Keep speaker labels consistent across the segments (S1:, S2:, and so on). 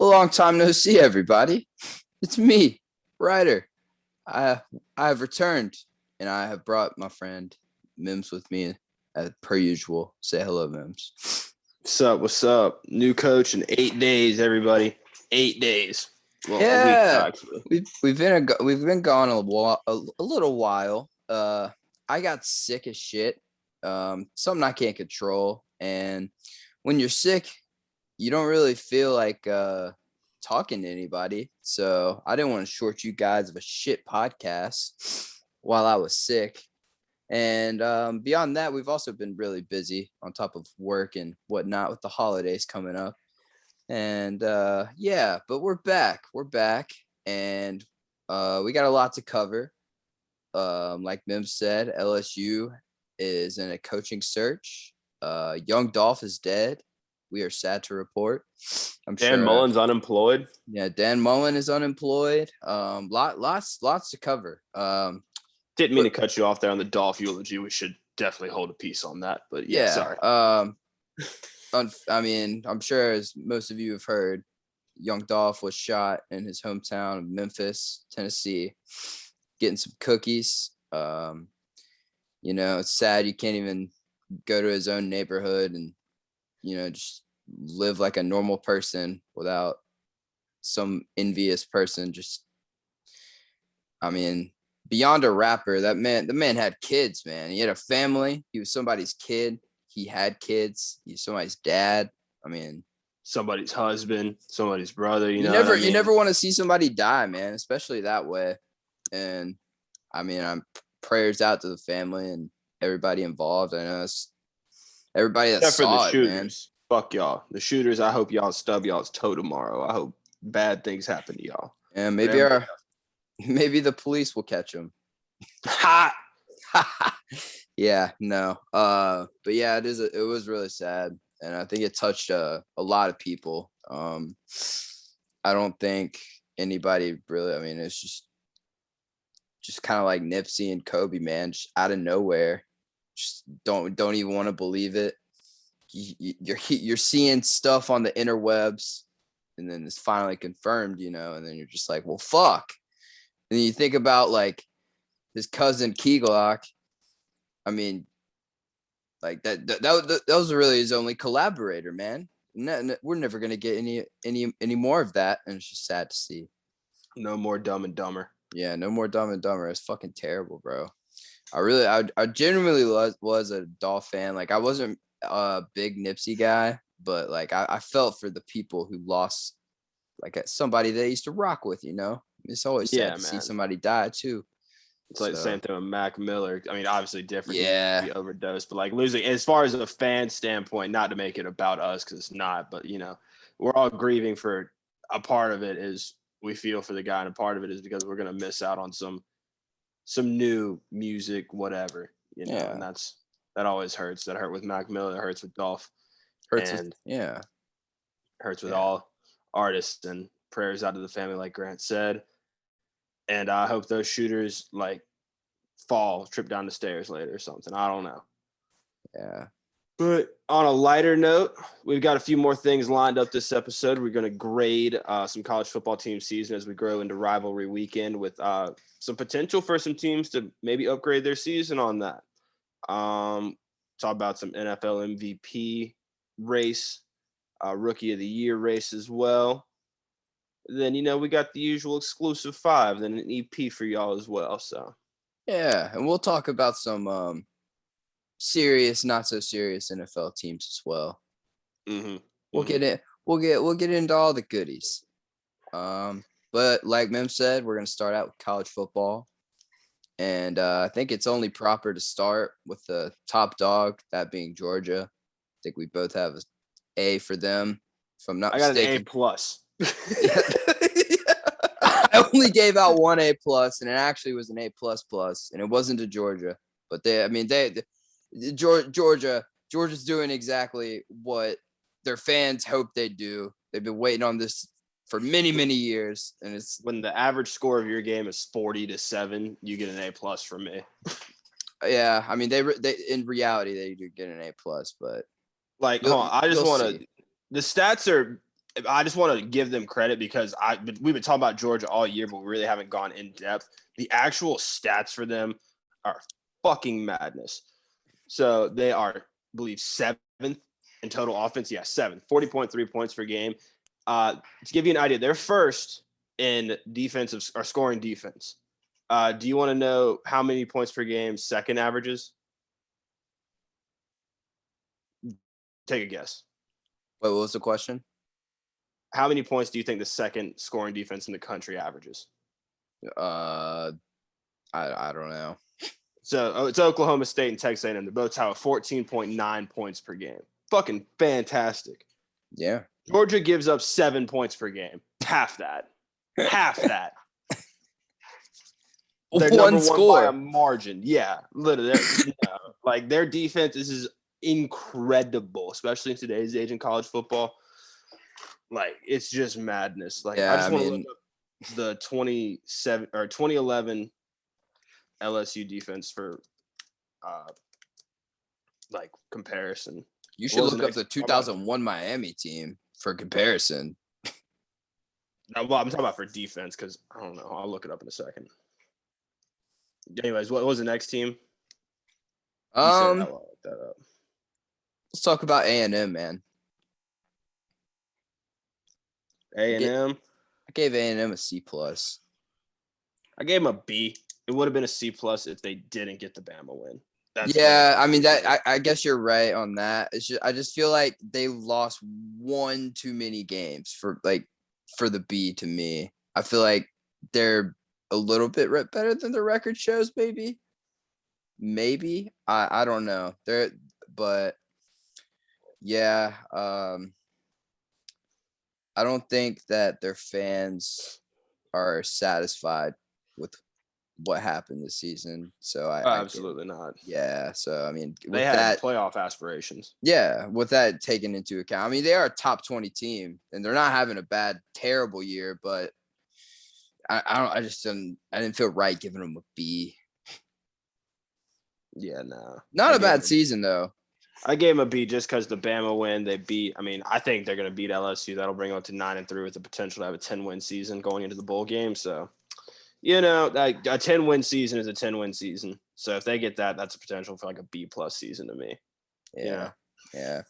S1: long time no see, everybody. It's me, Ryder. I have returned, and I have brought my friend Mims with me as per usual. Say hello, Mims.
S2: What's up? What's up? New coach in 8 days, everybody. 8 days.
S1: Well, yeah, a week, we've been gone a little while. I got sick as shit. Something I can't control, and when you're sick, you don't really feel like talking to anybody. So I didn't want to short you guys of a shit podcast while I was sick. And beyond that, we've also been really busy on top of work and whatnot with the holidays coming up. And yeah, but we're back. And we got a lot to cover. Like Mim said, LSU is in a coaching search. Young Dolph is dead. We are sad to report.
S2: Dan Mullen's unemployed.
S1: Yeah, Dan Mullen is unemployed. Lots to cover.
S2: Didn't mean to cut you off there on the Dolph eulogy. We should definitely hold a piece on that. But yeah. Sorry.
S1: I mean, I'm sure as most of you have heard, young Dolph was shot in his hometown of Memphis, Tennessee, getting some cookies. It's sad you can't even go to his own neighborhood and just live like a normal person without some envious person. Beyond a rapper, the man had kids, man. He had a family. He was somebody's kid. He had kids. He's somebody's dad.
S2: Somebody's husband, somebody's brother. You
S1: never want to see somebody die, man, especially that way. And I'm prayers out to the family and everybody involved. I know it's everybody that saw it, man.
S2: Fuck y'all. The shooters, I hope y'all stub y'all's toe tomorrow. I hope bad things happen to y'all.
S1: And maybe the police will catch them.
S2: Ha!
S1: Yeah, no. But yeah, it was really sad. And I think it touched a lot of people. I don't think anybody really, it's just kind of like Nipsey and Kobe, man, just out of nowhere. Just don't even want to believe it. You're seeing stuff on the interwebs, and then it's finally confirmed, and then you're just like, well, fuck. And then you think about like his cousin Keeglock. That was really his only collaborator, man. We're never gonna get any more of that, and it's just sad to see.
S2: No more Dumb and Dumber.
S1: Yeah, no more Dumb and Dumber. It's fucking terrible, bro. I genuinely was a Dolph fan. Like, I wasn't a big Nipsey guy, but like I felt for the people who lost like somebody they used to rock with. It's always sad to see somebody die too.
S2: It's like the same thing with Mac Miller. Obviously different.
S1: Yeah.
S2: He overdosed, but like losing, as far as a fan standpoint, not to make it about us because it's not, but we're all grieving for a part of it is we feel for the guy, and a part of it is because we're gonna miss out on some new music, whatever, and that always hurts. That hurt with Mac Miller, that hurts with Dolph. Hurts with all artists, and prayers out to the family, like Grant said. And I hope those shooters like trip down the stairs later or something. I don't know.
S1: Yeah.
S2: But on a lighter note, we've got a few more things lined up this episode. We're going to grade some college football team season as we grow into rivalry weekend with some potential for some teams to maybe upgrade their season on that. Talk about some NFL MVP race, Rookie of the Year race as well. Then, we got the usual exclusive 5, then an EP for y'all as well. So,
S1: yeah, and we'll talk about some serious, not so serious NFL teams as well.
S2: Mm-hmm.
S1: We'll get it. We'll get into all the goodies. But like Mim said, we're gonna start out with college football, and I think it's only proper to start with the top dog, that being Georgia. I think we both have an A for them. If I'm not mistaken.
S2: I got an A plus.
S1: I only gave out one A plus, and it actually was an A plus, and it wasn't to Georgia. But Georgia's doing exactly what their fans hope they do. They've been waiting on this for many, many years, and it's
S2: when the average score of your game is 40-7, you get an A plus from me.
S1: Yeah, they in reality they do get an A plus, but
S2: like, hold on, I just want to. The stats are I just want to give them credit because we've been talking about Georgia all year, but we really haven't gone in depth. The actual stats for them are fucking madness. So they are, I believe, 7th in total offense. Yeah, 7th, 40.3 points per game. To give you an idea, they're first in defensive or scoring defense. Do you want to know how many points per game second averages? Take a guess.
S1: What was the question?
S2: How many points do you think the second scoring defense in the country averages?
S1: I don't know.
S2: So it's Oklahoma State and Texas A&M. They both have 14.9 points per game. Fucking fantastic.
S1: Yeah.
S2: Georgia gives up 7 points per game. Half that. Half that. They're
S1: One score
S2: by a margin. Yeah, literally. Like their defense is incredible, especially in today's age in college football. Like it's just madness. Like I just want to look up the 2011 LSU defense for like comparison.
S1: You should look up the 2001 Miami team for comparison.
S2: Well, I'm talking about for defense because I don't know. I'll look it up in a second. Anyways, what was the next team?
S1: Let's talk about A&M, man.
S2: A&M.
S1: I gave A&M a C plus.
S2: I gave them a B. It would have been a C plus if they didn't get the Bama win.
S1: I mean that. I guess you're right on that. It's just I just feel like they lost one too many games for the B to me. I feel like they're a little bit better than the record shows. Maybe I don't know. But yeah. I don't think that their fans are satisfied with what happened this season. So
S2: absolutely not.
S1: Yeah. So I mean,
S2: they had playoff aspirations.
S1: Yeah, with that taken into account, I mean they are a top 20 team, and they're not having a terrible year. But I didn't feel right giving them a B.
S2: Yeah, no,
S1: not a bad season though.
S2: I gave them a B just because the Bama win. They beat. I mean, I think they're going to beat LSU. That'll bring them to 9-3 with the potential to have a 10-win season going into the bowl game. So, a 10-win season is a 10-win season. So if they get that, that's a potential for like a B+ season to me.
S1: Yeah. I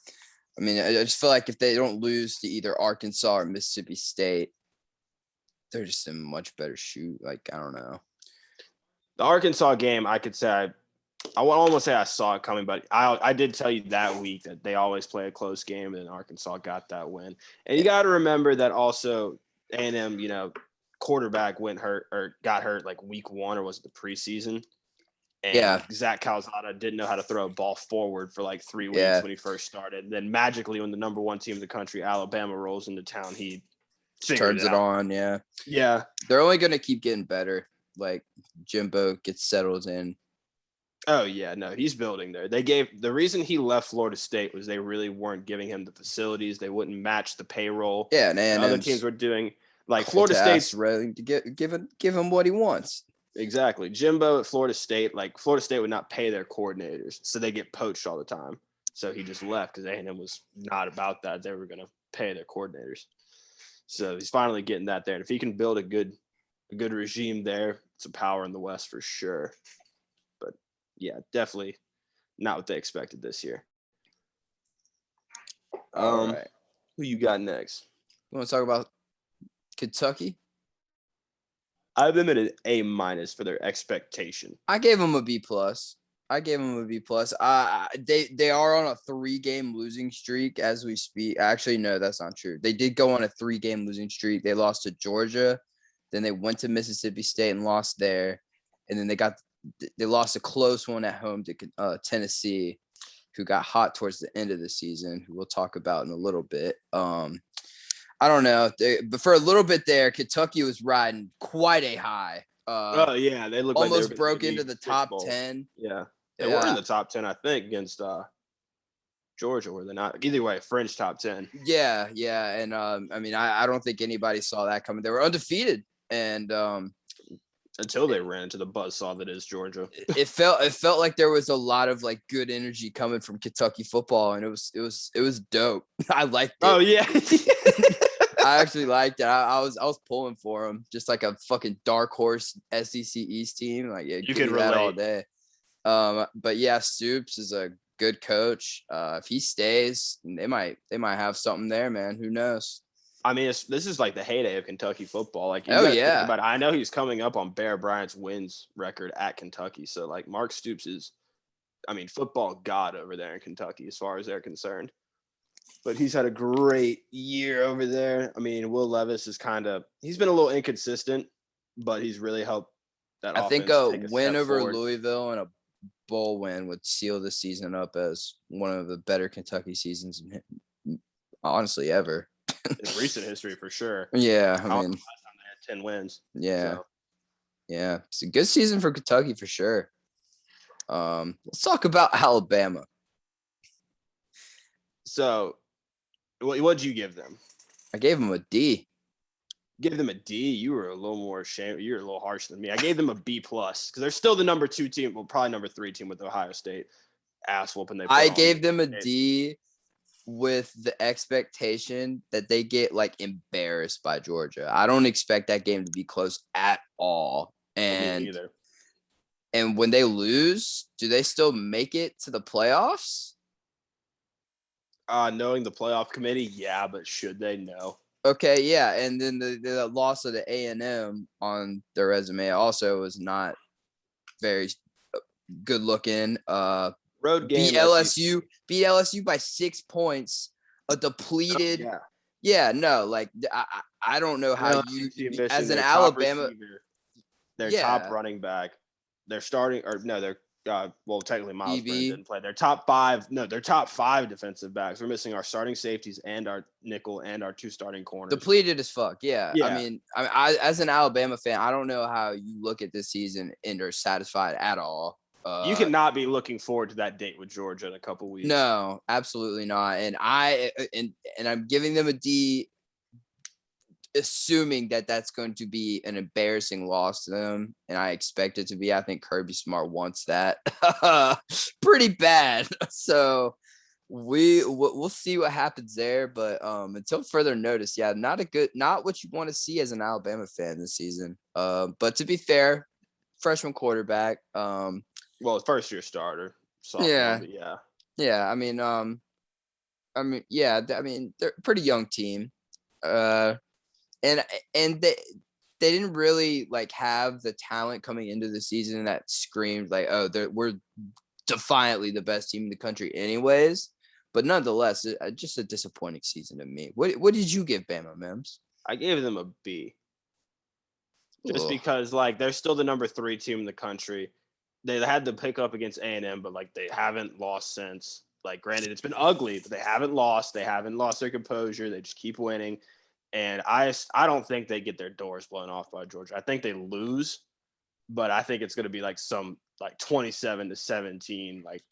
S1: mean, I just feel like if they don't lose to either Arkansas or Mississippi State, they're just in much better shoot. Like I don't know.
S2: The Arkansas game, I could say. I would almost say I saw it coming, but I did tell you that week that they always play a close game, and Arkansas got that win. And you got to remember that also A&M, quarterback got hurt like week 1, or was it the preseason? And Zach Calzada didn't know how to throw a ball forward for like 3 weeks when he first started. And then magically, when the number 1 team in the country, Alabama, rolls into town, he
S1: turns it on. Yeah.
S2: Yeah.
S1: They're only going to keep getting better. Like Jimbo gets settled in.
S2: Oh, yeah, no, he's building there. The reason he left Florida State was they really weren't giving him the facilities. They wouldn't match the payroll.
S1: Yeah, and
S2: other teams were doing. Like Florida State's
S1: ready to give him what he wants.
S2: Exactly. Jimbo at Florida State, like Florida State would not pay their coordinators, so they get poached all the time. So he just left because A&M was not about that. They were going to pay their coordinators. So he's finally getting that there. And if he can build a good regime there, it's a power in the West for sure. But yeah, definitely not what they expected this year.
S1: All right.
S2: Who you got next?
S1: You want to talk about Kentucky?
S2: I have them at an A- for their expectation.
S1: I gave them a B+. They are on a 3-game losing streak as we speak. Actually, no, that's not true. They did go on a 3-game losing streak. They lost to Georgia. Then they went to Mississippi State and lost there. And then they lost a close one at home to Tennessee, who got hot towards the end of the season, who we'll talk about in a little bit. I don't know. But for a little bit there, Kentucky was riding quite a high.
S2: They looked
S1: almost
S2: like
S1: broke into the top 10.
S2: Yeah. They were in the top 10, I think, against Georgia, were they not? Either way, fringe top 10.
S1: Yeah. And I mean, I don't think anybody saw that coming. They were undefeated, and
S2: until they ran into the buzzsaw that is Georgia.
S1: It felt like there was a lot of like good energy coming from Kentucky football, and it was dope. I liked it.
S2: Oh yeah.
S1: I actually liked it. I was pulling for him, just like a fucking dark horse SEC East team. Like, yeah,
S2: You
S1: give
S2: can
S1: me that all
S2: relate.
S1: day. But yeah, Stoops is a good coach. If he stays, they might have something there, man. Who knows?
S2: I mean, this is like the heyday of Kentucky football. Like, you
S1: Oh
S2: got to think
S1: yeah,
S2: about it. I know he's coming up on Bear Bryant's wins record at Kentucky. So, like, Mark Stoops is, I mean, football god over there in Kentucky as far as they're concerned. But he's had a great year over there. I mean, Will Levis is he's been a little inconsistent, but he's really helped that
S1: I think
S2: offense
S1: a
S2: take a
S1: win
S2: step
S1: over
S2: forward.
S1: Louisville and a bowl win would seal the season up as one of the better Kentucky seasons, honestly, ever.
S2: In recent history, for sure.
S1: Yeah, I
S2: I
S1: mean,
S2: last time they had 10 wins.
S1: yeah,
S2: So.
S1: yeah, it's a good season for Kentucky for sure. Let's talk about Alabama.
S2: So, what'd you give them?
S1: I gave them a D.
S2: Give them a D. You were a little more ashamed. You were a little harsh than me. I gave them a B plus because they're still the number 2 team. Well, probably number 3 team with Ohio State ass whooping they put
S1: I
S2: on.
S1: gave them a D with the expectation that they get like embarrassed by Georgia. I don't expect that game to be close at all.
S2: Me either.
S1: And when they lose, do they still make it to the playoffs?
S2: Knowing the playoff committee, yeah, but should they? No.
S1: Okay, yeah, and then the loss of the A&M on their resume also was not very good looking.
S2: Road game.
S1: Beat LSU by 6 points. A depleted.
S2: Oh,
S1: yeah, no, like I don't know how you as an Alabama
S2: receiver, their top running back, they're starting or no, they're technically Miles Brennan didn't play. Their top 5 defensive backs. We're missing our starting safeties and our nickel and our 2 starting corners.
S1: Depleted as fuck. Yeah. I mean, I as an Alabama fan, I don't know how you look at this season and are satisfied at all.
S2: You cannot be looking forward to that date with Georgia in a couple weeks.
S1: No, absolutely not. And I'm giving them a D, assuming that that's going to be an embarrassing loss to them, and I expect it to be. I think Kirby Smart wants that pretty bad. So we'll see what happens there. But until further notice, yeah, not what you want to see as an Alabama fan this season. But to be fair, freshman quarterback.
S2: Well, first year starter. Sophomore,
S1: yeah. Yeah. I mean, they're a pretty young team. And they didn't really like have the talent coming into the season that screamed like, oh, we're defiantly the best team in the country anyways. But nonetheless, just a disappointing season to me. What did you give Bama, Mims?
S2: I gave them a B. Just because like they're still the number 3 team in the country. They had to pick up against A&M, but like they haven't lost since. Like, granted, it's been ugly, but they haven't lost. They haven't lost their composure. They just keep winning. And I don't think they get their doors blown off by Georgia. I think they lose, but I think it's going to be like some like 27-17. Like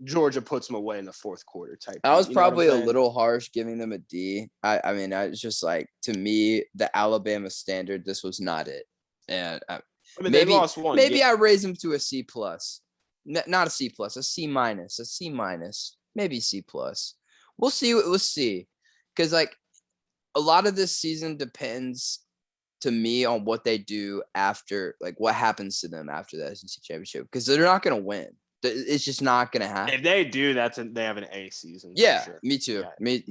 S2: Georgia puts them away in the fourth quarter type.
S1: I was probably a little harsh giving them a D. I mean, I was just like, to me, the Alabama standard, this was not it. And
S2: they lost one.
S1: Maybe I raise them to a C plus, not a C plus, a C minus, maybe C plus. We'll see. Because like a lot of this season depends to me on what they do after, like what happens to them after the SEC championship. Because they're not going to win. It's just not going to happen.
S2: If they do, they have an A season.
S1: Yeah, sure. Me too.
S2: They beat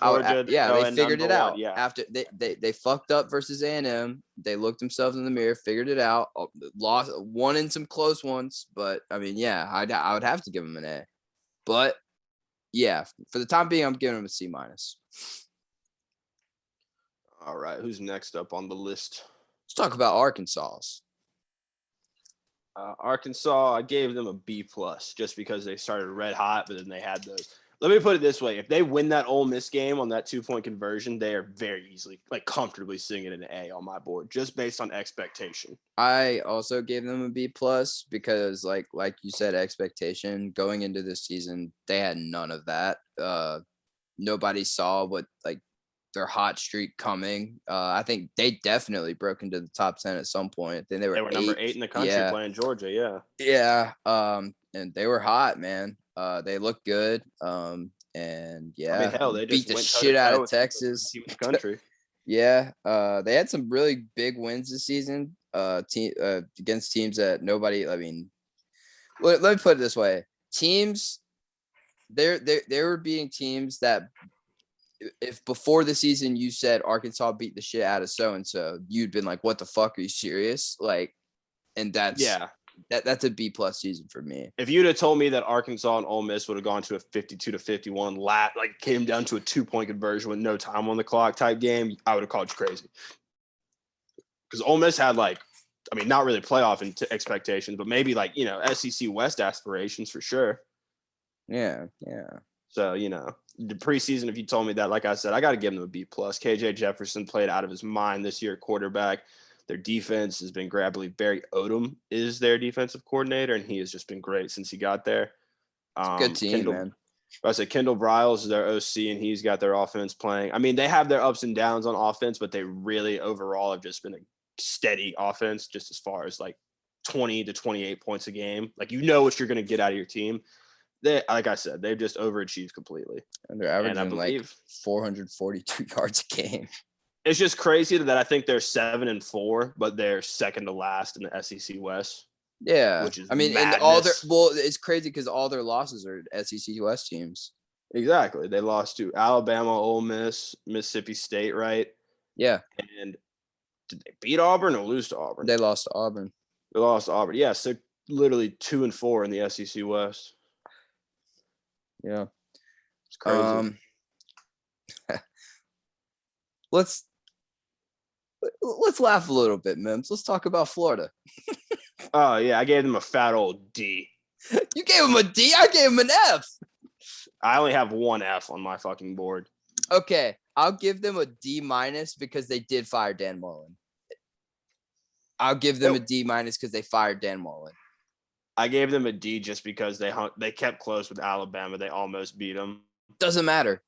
S2: Georgia.
S1: They figured it out.
S2: Yeah.
S1: After they fucked up versus A&M. They looked themselves in the mirror, figured it out, won in some close ones. But I mean, yeah, I would have to give them an A. But yeah, for the time being, I'm giving them a C minus.
S2: All right, who's next up on the list?
S1: Let's talk about Arkansas.
S2: Arkansas, I gave them a B plus just because they started red hot, but then they had those. Let me put it this way: if they win that Ole Miss game on that 2-point conversion, they are very easily, like comfortably sitting at an A on my board, just based on expectation.
S1: I also gave them a B plus because, like you said, expectation going into this season, they had none of that. Nobody saw what like their hot streak coming. I think they definitely broke into the top 10 at some point. Then they were
S2: number 8 in the country playing Georgia. Yeah.
S1: Yeah. And they were hot, man. They looked good. And
S2: I mean, hell, they
S1: beat
S2: just
S1: the
S2: went
S1: shit out of
S2: toe-to-toe with
S1: Texas.
S2: the team in the country.
S1: Yeah, they had some really big wins this season. Against teams that nobody. I mean, let me put it this way: teams, they were beating teams that, if before the season you said Arkansas beat the shit out of so and so, you'd been like, "What the fuck? Are you serious?" Like, and that's a B+ season for me.
S2: If you'd have told me that Arkansas and Ole Miss would have gone to a 52-51 like came down to a 2-point conversion with no time on the clock type game, I would have called you crazy. Because Ole Miss had not really playoff expectations, but maybe SEC West aspirations for sure.
S1: Yeah.
S2: So, the preseason, if you told me that, like I said, I got to give them a B+. KJ Jefferson played out of his mind this year, quarterback. Their defense has been great. I believe Barry Odom is their defensive coordinator, and he has just been great since he got there.
S1: Good team, man.
S2: I said Kendall Briles is their OC, and he's got their offense playing. I mean, they have their ups and downs on offense, but they really overall have just been a steady offense, just as far as 20 to 28 points a game. What you're going to get out of your team. Like I said, they've just overachieved completely.
S1: And they're averaging 442 yards a game.
S2: It's just crazy that I think they're 7-4, but they're second to last in the SEC West.
S1: Yeah,
S2: which is
S1: madness. And it's crazy because all their losses are SEC West teams.
S2: Exactly, they lost to Alabama, Ole Miss, Mississippi State, right?
S1: Yeah.
S2: And did they beat Auburn or lose to Auburn?
S1: They lost to Auburn.
S2: Yeah, so literally 2-4 in the SEC West.
S1: Yeah,
S2: it's crazy.
S1: Let's laugh a little bit, Mims. Let's talk about Florida.
S2: Oh, yeah. I gave them a fat old D.
S1: You gave him a D? I gave him an F.
S2: I only have one F on my fucking board.
S1: Okay. I'll give them a D- because they did fire Dan Mullen. I'll give them a D- because they fired Dan Mullen.
S2: I gave them a D just because they kept close with Alabama. They almost beat them.
S1: Doesn't matter.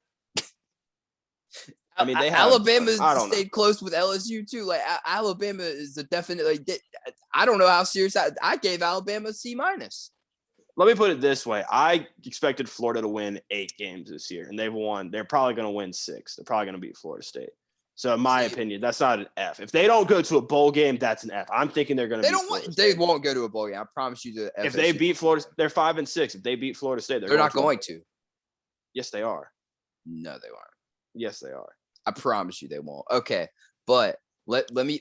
S2: I mean,
S1: Alabama stayed close with LSU too. Alabama is a definite. I don't know how serious I gave Alabama a C-.
S2: Let me put it this way: I expected Florida to win 8 games this year, and they've won. They're probably going to win 6. They're probably going to beat Florida State. So, in my opinion, that's not an F. If they don't go to a bowl game, that's an F. I'm thinking they're going to.
S1: They won't go to a bowl game. I promise you.
S2: If they beat Florida, they're 5-6. If they beat Florida State,
S1: they're not going to.
S2: Yes, they are.
S1: No, they aren't.
S2: Yes, they are.
S1: I promise you they won't. Okay, but let me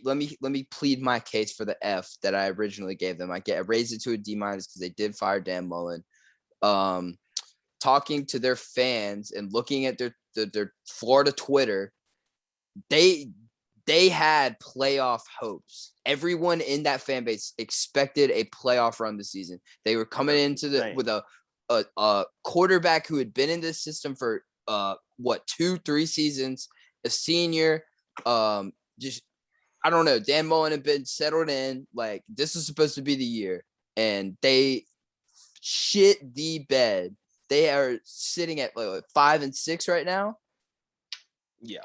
S1: plead my case for the F that I originally gave them. I raised it to a D- because they did fire Dan Mullen. Talking to their fans and looking at their Florida Twitter, they had playoff hopes. Everyone in that fan base expected a playoff run this season. They were coming into with a quarterback who had been in this system for 2-3 seasons. A senior, just I don't know. Dan Mullen had been settled in. This is supposed to be the year, and they shit the bed. They are sitting at 5-6 right now.
S2: Yeah,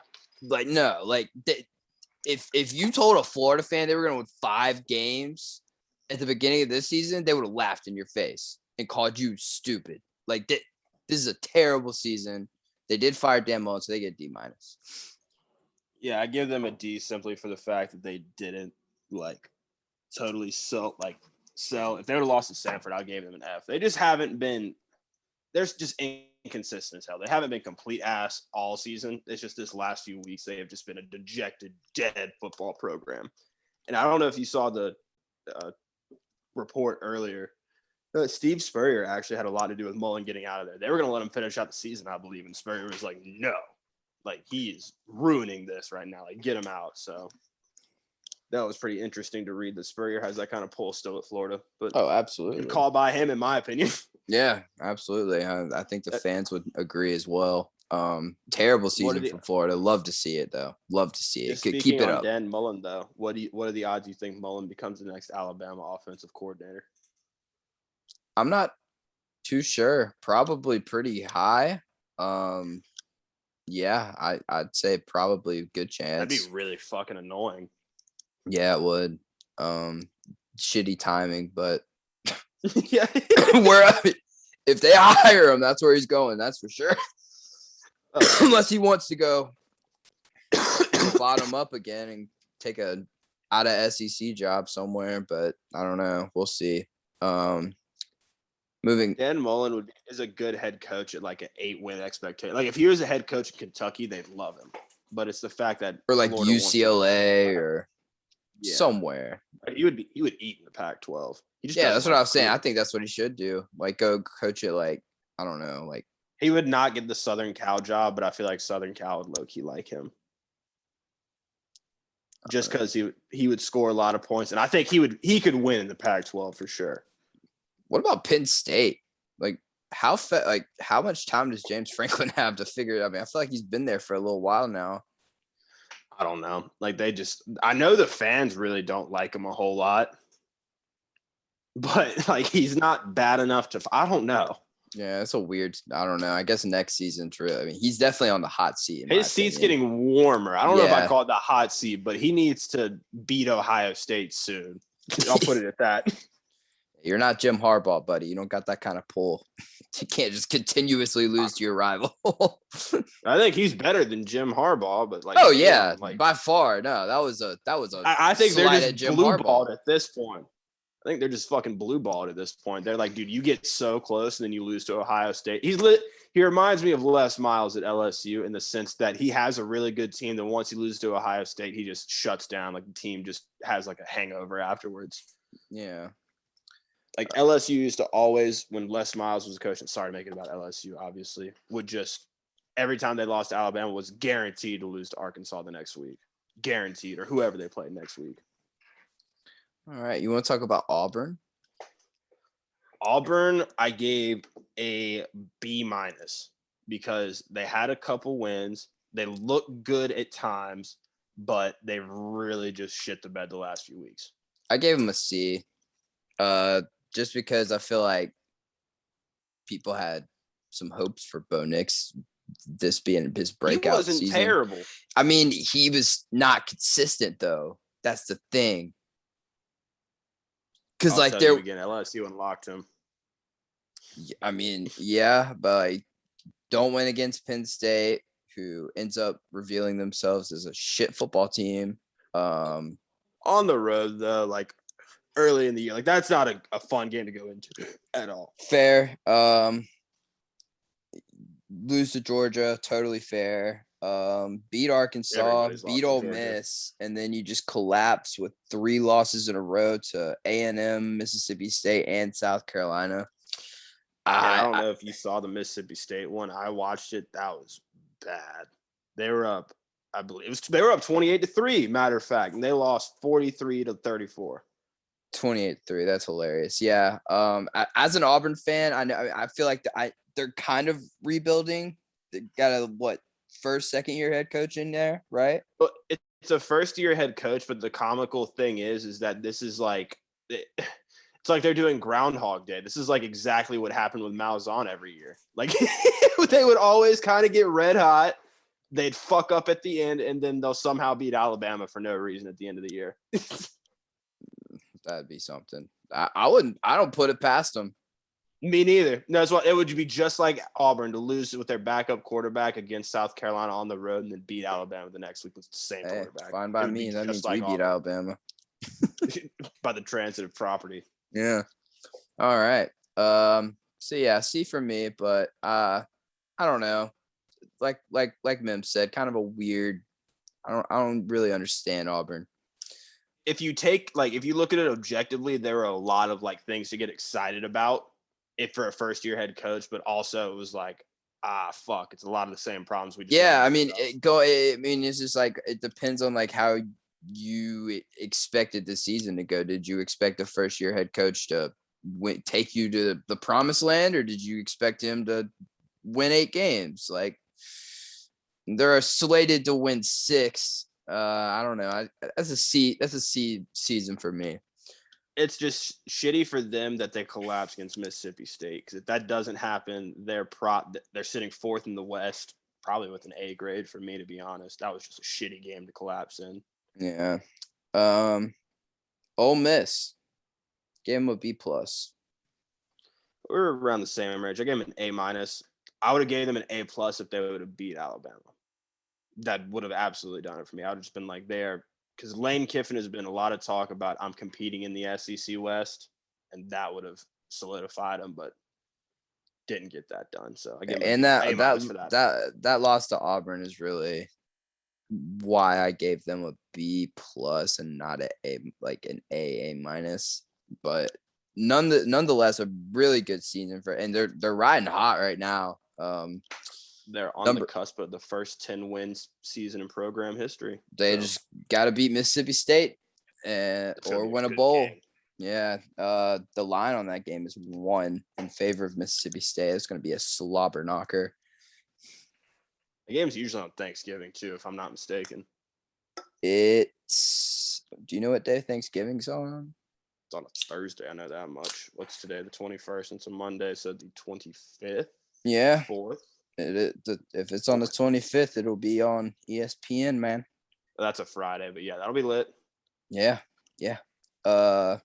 S1: if you told a Florida fan they were going to win 5 games at the beginning of this season, they would have laughed in your face and called you stupid. This is a terrible season. They did fire Dan Mullen, so they get D-.
S2: Yeah, I give them a D simply for the fact that they didn't totally sell. If they would have lost to Stanford, I gave them an F. They just haven't been. They're just inconsistent as hell. They haven't been complete ass all season. It's just this last few weeks they have just been a dejected, dead football program. And I don't know if you saw the report earlier. Steve Spurrier actually had a lot to do with Mullen getting out of there. They were going to let him finish out the season, I believe, and Spurrier was like, no. He is ruining this right now. Get him out. So that was pretty interesting to read that Spurrier has that kind of pull still at Florida. But
S1: absolutely.
S2: Call by him, in my opinion.
S1: Yeah, absolutely. I think the fans would agree as well. Terrible season for Florida. Love to see it, though. Love to see it. Keep it up.
S2: Dan Mullen, though, what are the odds you think Mullen becomes the next Alabama offensive coordinator?
S1: I'm not too sure. Probably pretty high. Yeah, I'd say probably a good chance.
S2: That'd be really fucking annoying.
S1: Yeah, it would. Shitty timing, but
S2: yeah.
S1: if they hire him, that's where he's going. That's for sure. unless he wants to go bottom up again and take a out of SEC job somewhere. But I don't know. We'll see. Moving.
S2: Dan Mullen is a good head coach at like an 8-win expectation. Like if he was a head coach in Kentucky, they'd love him. But it's the fact that
S1: or like Florida UCLA or somewhere.
S2: He would eat in the Pac-12.
S1: That's what I was saying. I think that's what he should do. Like go coach it. Like I don't know. Like
S2: he would not get the Southern Cal job, but I feel like Southern Cal would low-key like him. Just because he would score a lot of points, and I think he could win in the Pac-12 for sure.
S1: What about Penn State? Like how much time does James Franklin have to figure it out? I mean, I feel like he's been there for a little while now.
S2: I don't know. Like I know the fans really don't like him a whole lot, but like he's not bad enough to. I don't know.
S1: Yeah, it's a weird. I don't know. I guess next season's real. I mean, he's definitely on the hot seat.
S2: His seat's getting warmer. I don't know if I call it the hot seat, but he needs to beat Ohio State soon. I'll put it at that.
S1: You're not Jim Harbaugh, buddy. You don't got that kind of pull. You can't just continuously lose to your rival.
S2: I think he's better than Jim Harbaugh, but like,
S1: by far. No, that was a.
S2: I think they're just blue balled at this point. I think they're just fucking blue balled at this point. They're like, dude, you get so close and then you lose to Ohio State. He reminds me of Les Miles at LSU in the sense that he has a really good team. Then once he loses to Ohio State, he just shuts down. Like the team just has like a hangover afterwards.
S1: Yeah.
S2: Like LSU used to always, when Les Miles was coaching, sorry to make it about LSU, obviously, would just every time they lost to Alabama was guaranteed to lose to Arkansas the next week. Guaranteed, or whoever they played next week.
S1: All right. You want to talk about Auburn?
S2: Auburn, I gave a B- because they had a couple wins. They looked good at times, but they really just shit the bed the last few weeks.
S1: I gave them a C. Just because I feel like people had some hopes for Bo Nix, this being his breakout season.
S2: He wasn't terrible.
S1: I mean, he was not consistent though. That's the thing. Because like there
S2: again, LSU unlocked him.
S1: I mean, yeah, but like, don't win against Penn State, who ends up revealing themselves as a shit football team.
S2: On the road though, like early in the year, like that's not a fun game to go into at all.
S1: Fair. Lose to Georgia, totally fair. Beat Arkansas, beat Ole Miss, and then you just collapse with 3 losses in a row to A&M, Mississippi State, and South Carolina.
S2: I don't know if you saw the Mississippi State one. I watched it. That was bad. They were up, I believe they were up 28-3, matter of fact, and they lost 43-34.
S1: 28-3. That's hilarious. Yeah. As an Auburn fan, I feel like they're kind of rebuilding. They got a first, second year head coach in there, right?
S2: Well, it's a first year head coach, but the comical thing is that this is like it's like they're doing Groundhog Day. This is like exactly what happened with Malzahn every year. Like they would always kind of get red hot. They'd fuck up at the end, and then they'll somehow beat Alabama for no reason at the end of the year.
S1: That'd be something. I don't put it past them.
S2: Me neither. No, that's what it would be, just like Auburn to lose with their backup quarterback against South Carolina on the road and then beat Alabama the next week with the same quarterback.
S1: Fine by me. That means we beat Alabama.
S2: By the transitive property.
S1: Yeah. All right. So yeah, C for me, but I don't know. Like Mim said, kind of a weird. I don't really understand Auburn.
S2: If you look at it objectively, there are a lot of like things to get excited about for a first year head coach, but also it was like, fuck, it's a lot of the same problems we just
S1: it's just like it depends on like how you expected the season to go. Did you expect a first year head coach to take you to the promised land, or did you expect him to win 8 games? Like they're slated to win 6. I don't know. That's a C season for me.
S2: It's just shitty for them that they collapsed against Mississippi State, because if that doesn't happen, they're sitting 4th in the West, probably with an A grade for me, to be honest. That was just a shitty game to collapse in.
S1: Yeah. Ole Miss, gave him a B+.
S2: We're around the same range. I gave him an A-. I would have gave them an A+ if they would have beat Alabama. That would have absolutely done it for me. I would have just been like there, because Lane Kiffin has been a lot of talk about I'm competing in the SEC West, and that would have solidified him, but didn't get that done. So I give him A- for
S1: that loss to Auburn is really why I gave them a B+ and not an A-. But nonetheless, a really good season and they're riding hot right now.
S2: They're on the cusp of the first 10 wins season in program history.
S1: They just got to beat Mississippi State or win a bowl. Game. Yeah. The line on that game is 1 in favor of Mississippi State. It's going to be a slobber knocker.
S2: The game's usually on Thanksgiving too, if I'm not mistaken.
S1: Do you know what day Thanksgiving's on?
S2: It's on a Thursday. I know that much. What's today? The 21st. It's a Monday, so the 25th.
S1: Yeah.
S2: 4th.
S1: If it's on the 25th, it'll be on ESPN, man.
S2: That's a Friday, but yeah, that'll be lit.
S1: Yeah. All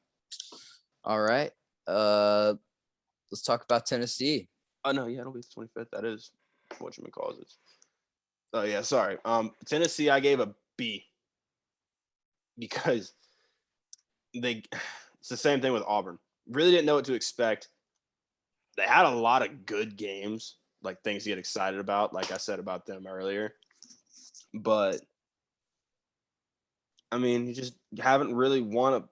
S1: right. Let's talk about Tennessee.
S2: Oh no, yeah, it'll be the 25th. That is whatchamacallit. Oh yeah, sorry. Tennessee, I gave a B because it's the same thing with Auburn. Really didn't know what to expect. They had a lot of good games, like things to get excited about, like I said about them earlier. But I mean, you just haven't really won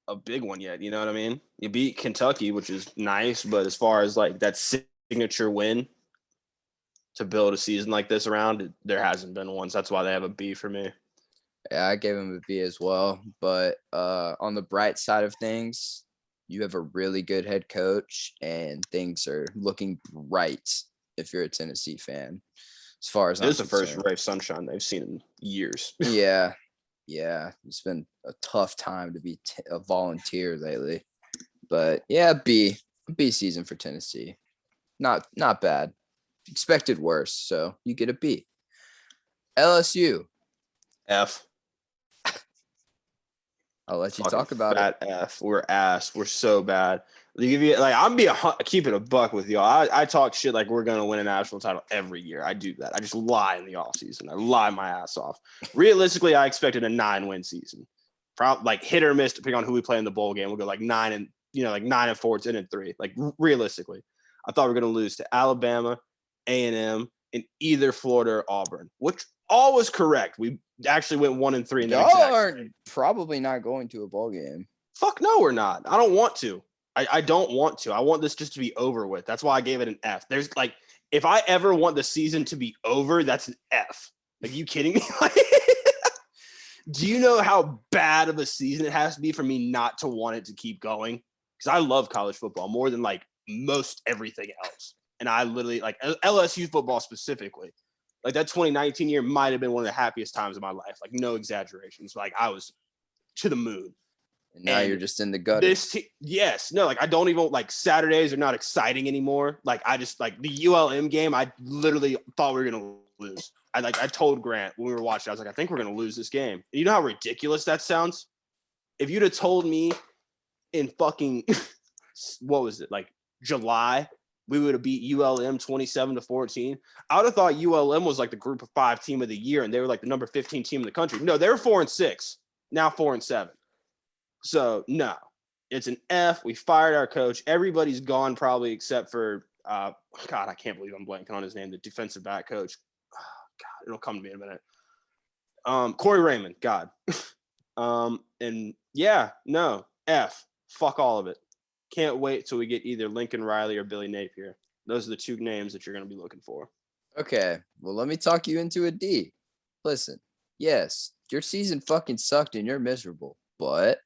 S2: a big one yet. You know what I mean? You beat Kentucky, which is nice, but as far as like that signature win to build a season like this around, there hasn't been one. So that's why they have a B for me.
S1: Yeah, I gave him a B as well. But on the bright side of things, you have a really good head coach, and things are looking bright if you're a Tennessee fan. As far as
S2: it is the first ray of sunshine they've seen in years.
S1: Yeah, it's been a tough time to be a volunteer lately. But yeah, B season for Tennessee. Not bad. Expected worse, so you get a B. LSU.
S2: F.
S1: I'll let you talk about
S2: it. F. We're ass. We're so bad. I'm keep it a buck with y'all. I talk shit like we're gonna win a national title every year. I do that. I just lie in the offseason. I lie my ass off. Realistically, I expected a 9-win season. Probably like hit or miss depending on who we play in the bowl game. We'll go like 9-4, 10-3. Like realistically, I thought we were gonna lose to Alabama, A&M, and either Florida or Auburn, which all was correct. We actually went 1-3.
S1: Y'all are probably not going to a bowl game.
S2: Fuck no, we're not. I don't want to. I don't want to. I want this just to be over with. That's why I gave it an F. There's like, if I ever want the season to be over, that's an F. Like, you kidding me? Do you know how bad of a season it has to be for me not to want it to keep going? Because I love college football more than like most everything else. And I literally like LSU football specifically. Like that 2019 year might have been one of the happiest times of my life. Like no exaggerations. Like I was to the moon.
S1: And now you're just in the gutter.
S2: Like I don't even like Saturdays are not exciting anymore. Like I just like the ULM game. I literally thought we were gonna lose. I told Grant when we were watching, I was like, I think we're gonna lose this game. And you know how ridiculous that sounds? If you'd have told me in fucking what was it, like July, we would have beat ULM 27-14. I would have thought ULM was like the group of 5 team of the year, and they were like the number 15 team in the country. No, they were 4-6, now 4-7. So no, it's an F. We fired our coach. Everybody's gone probably except for God, I can't believe I'm blanking on his name, the defensive back coach. God, it'll come to me in a minute. Corey Raymond, God. And yeah, no, F. Fuck all of it. Can't wait till we get either Lincoln Riley or Billy Napier. Those are the 2 names that you're going to be looking for.
S1: Okay, well, let me talk you into a D. Listen, yes, your season fucking sucked and you're miserable, but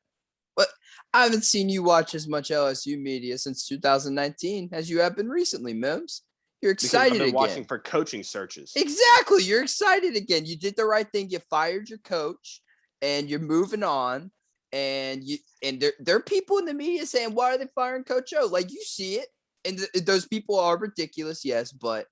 S1: I haven't seen you watch as much LSU media since 2019 as you have been recently, Mims. You're excited
S2: because I've been
S1: again.
S2: Watching for coaching searches.
S1: Exactly, you're excited again. You did the right thing. You fired your coach, and you're moving on. And there are people in the media saying, "Why are they firing Coach O?" Like you see it, and those people are ridiculous, yes, but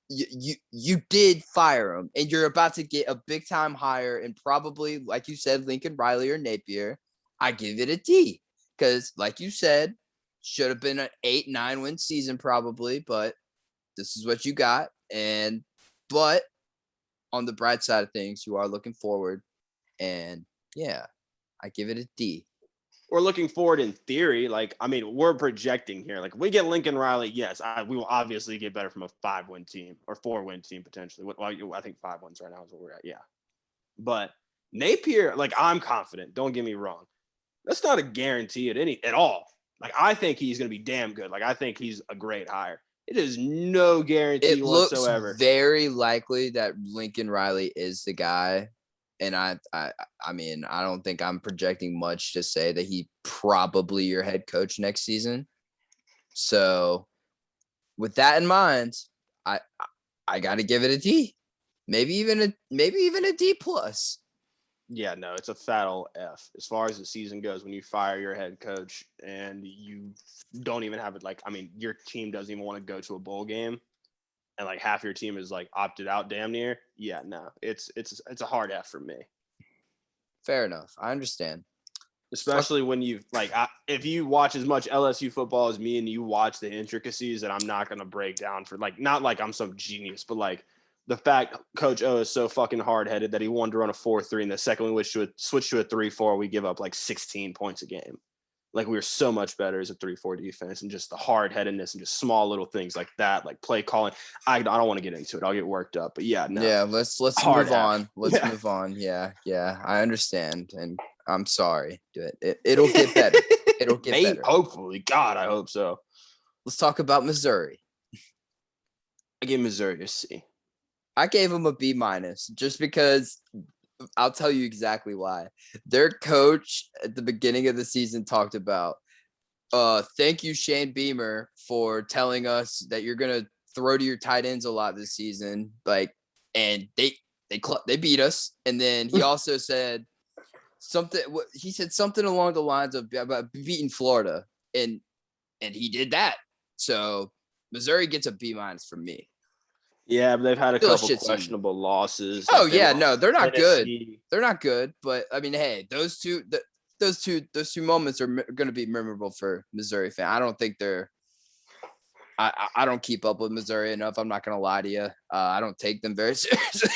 S1: you did fire him, and you're about to get a big time hire, and probably, like you said, Lincoln Riley or Napier. I give it a D because, like you said, should have been an 8-9 win season probably, but this is what you got. But on the bright side of things, you are looking forward. And yeah, I give it a D.
S2: We're looking forward in theory. Like, I mean, we're projecting here. Like, if we get Lincoln Riley, yes, we will obviously get better from a 5-win team or 4-win team potentially. Well, I think 5 wins right now is what we're at. Yeah. But Napier, like, I'm confident. Don't get me wrong. That's not a guarantee at all. Like, I think he's going to be damn good. Like, I think he's a great hire. It is no guarantee whatsoever.
S1: It looks very likely that Lincoln Riley is the guy. And I mean, I don't think I'm projecting much to say that he probably your head coach next season. So with that in mind, I got to give it a D, maybe even a D plus.
S2: Yeah, no, it's a fat old F as far as the season goes. When you fire your head coach and you don't even have it, like, I mean, your team doesn't even want to go to a bowl game. And like half your team is like opted out damn near. Yeah, no, it's a hard F for me.
S1: Fair enough. I understand.
S2: Especially when you if you watch as much LSU football as me and you watch the intricacies that I'm not going to break down for, like, not like I'm some genius, but like the fact Coach O is so fucking hard-headed that he wanted to run a 4-3 and the second we switch to a 3-4, we give up like 16 points a game. Like, we were so much better as a 3-4 defense, and just the hard-headedness and just small little things like that, like play calling. I don't want to get into it. I'll get worked up. But yeah, no.
S1: Yeah, let's move on. Let's move on. Yeah, I understand, and I'm sorry. It'll get better. It'll get better.
S2: Hopefully. God, I hope so.
S1: Let's talk about Missouri.
S2: I gave Missouri a C.
S1: I gave them a B minus just because I'll tell you exactly why. Their coach at the beginning of the season talked about, thank you, Shane Beamer, for telling us that you're going to throw to your tight ends a lot this season. Like, and they beat us. And then he also said something along the lines of about beating Florida. And he did that. So Missouri gets a B minus from me.
S2: Yeah, but they've had a couple questionable losses.
S1: Oh yeah, no, they're not good. They're not good, but I mean, hey, those two moments are going to be memorable for Missouri fan. I don't think they're. I don't keep up with Missouri enough. I'm not going to lie to you. I don't take them very seriously,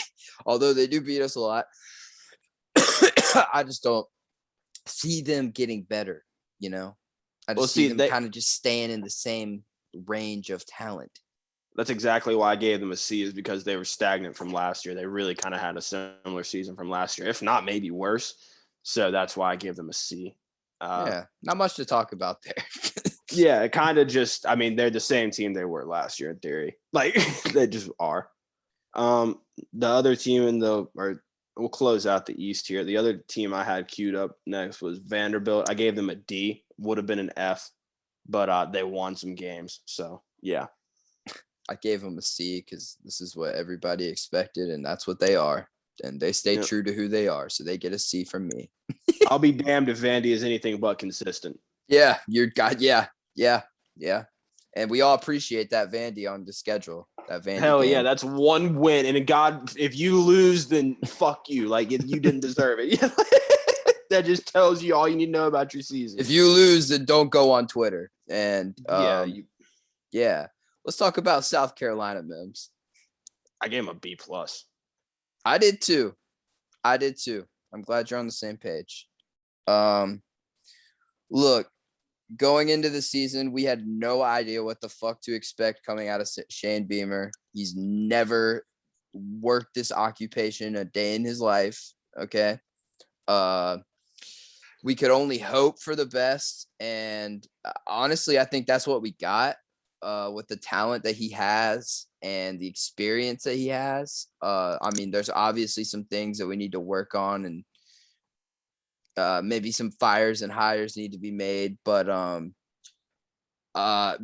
S1: although they do beat us a lot. I just don't see them getting better. You know, I just see them kind of just staying in the same range of talent.
S2: That's exactly why I gave them a C, is because they were stagnant from last year. They really kind of had a similar season from last year, if not maybe worse. So that's why I gave them a C.
S1: Yeah, not much to talk about there.
S2: Yeah, it kind of just, I mean, they're the same team they were last year in theory. Like, they just are. The other team we'll close out the East here. The other team I had queued up next was Vanderbilt. I gave them a D, would have been an F, but they won some games. So, yeah.
S1: I gave them a C because this is what everybody expected, and that's what they are. And they stay true to who they are, so they get a C from me.
S2: I'll be damned if Vandy is anything but consistent.
S1: Yeah, yeah. And we all appreciate that Vandy on the schedule. That Vandy
S2: Hell
S1: game.
S2: Yeah, that's one win. And God, if you lose, then fuck you. Like, you didn't deserve it. That just tells you all you need to know about your season.
S1: If you lose, then don't go on Twitter. And yeah. Let's talk about South Carolina, Mims.
S2: I gave him a B plus.
S1: I did too. I'm glad you're on the same page. Look, going into the season, we had no idea what the fuck to expect coming out of Shane Beamer. He's never worked this occupation a day in his life. Okay. We could only hope for the best. And honestly, I think that's what we got. With the talent that he has and the experience that he has. I mean, there's obviously some things that we need to work on, and maybe some fires and hires need to be made, but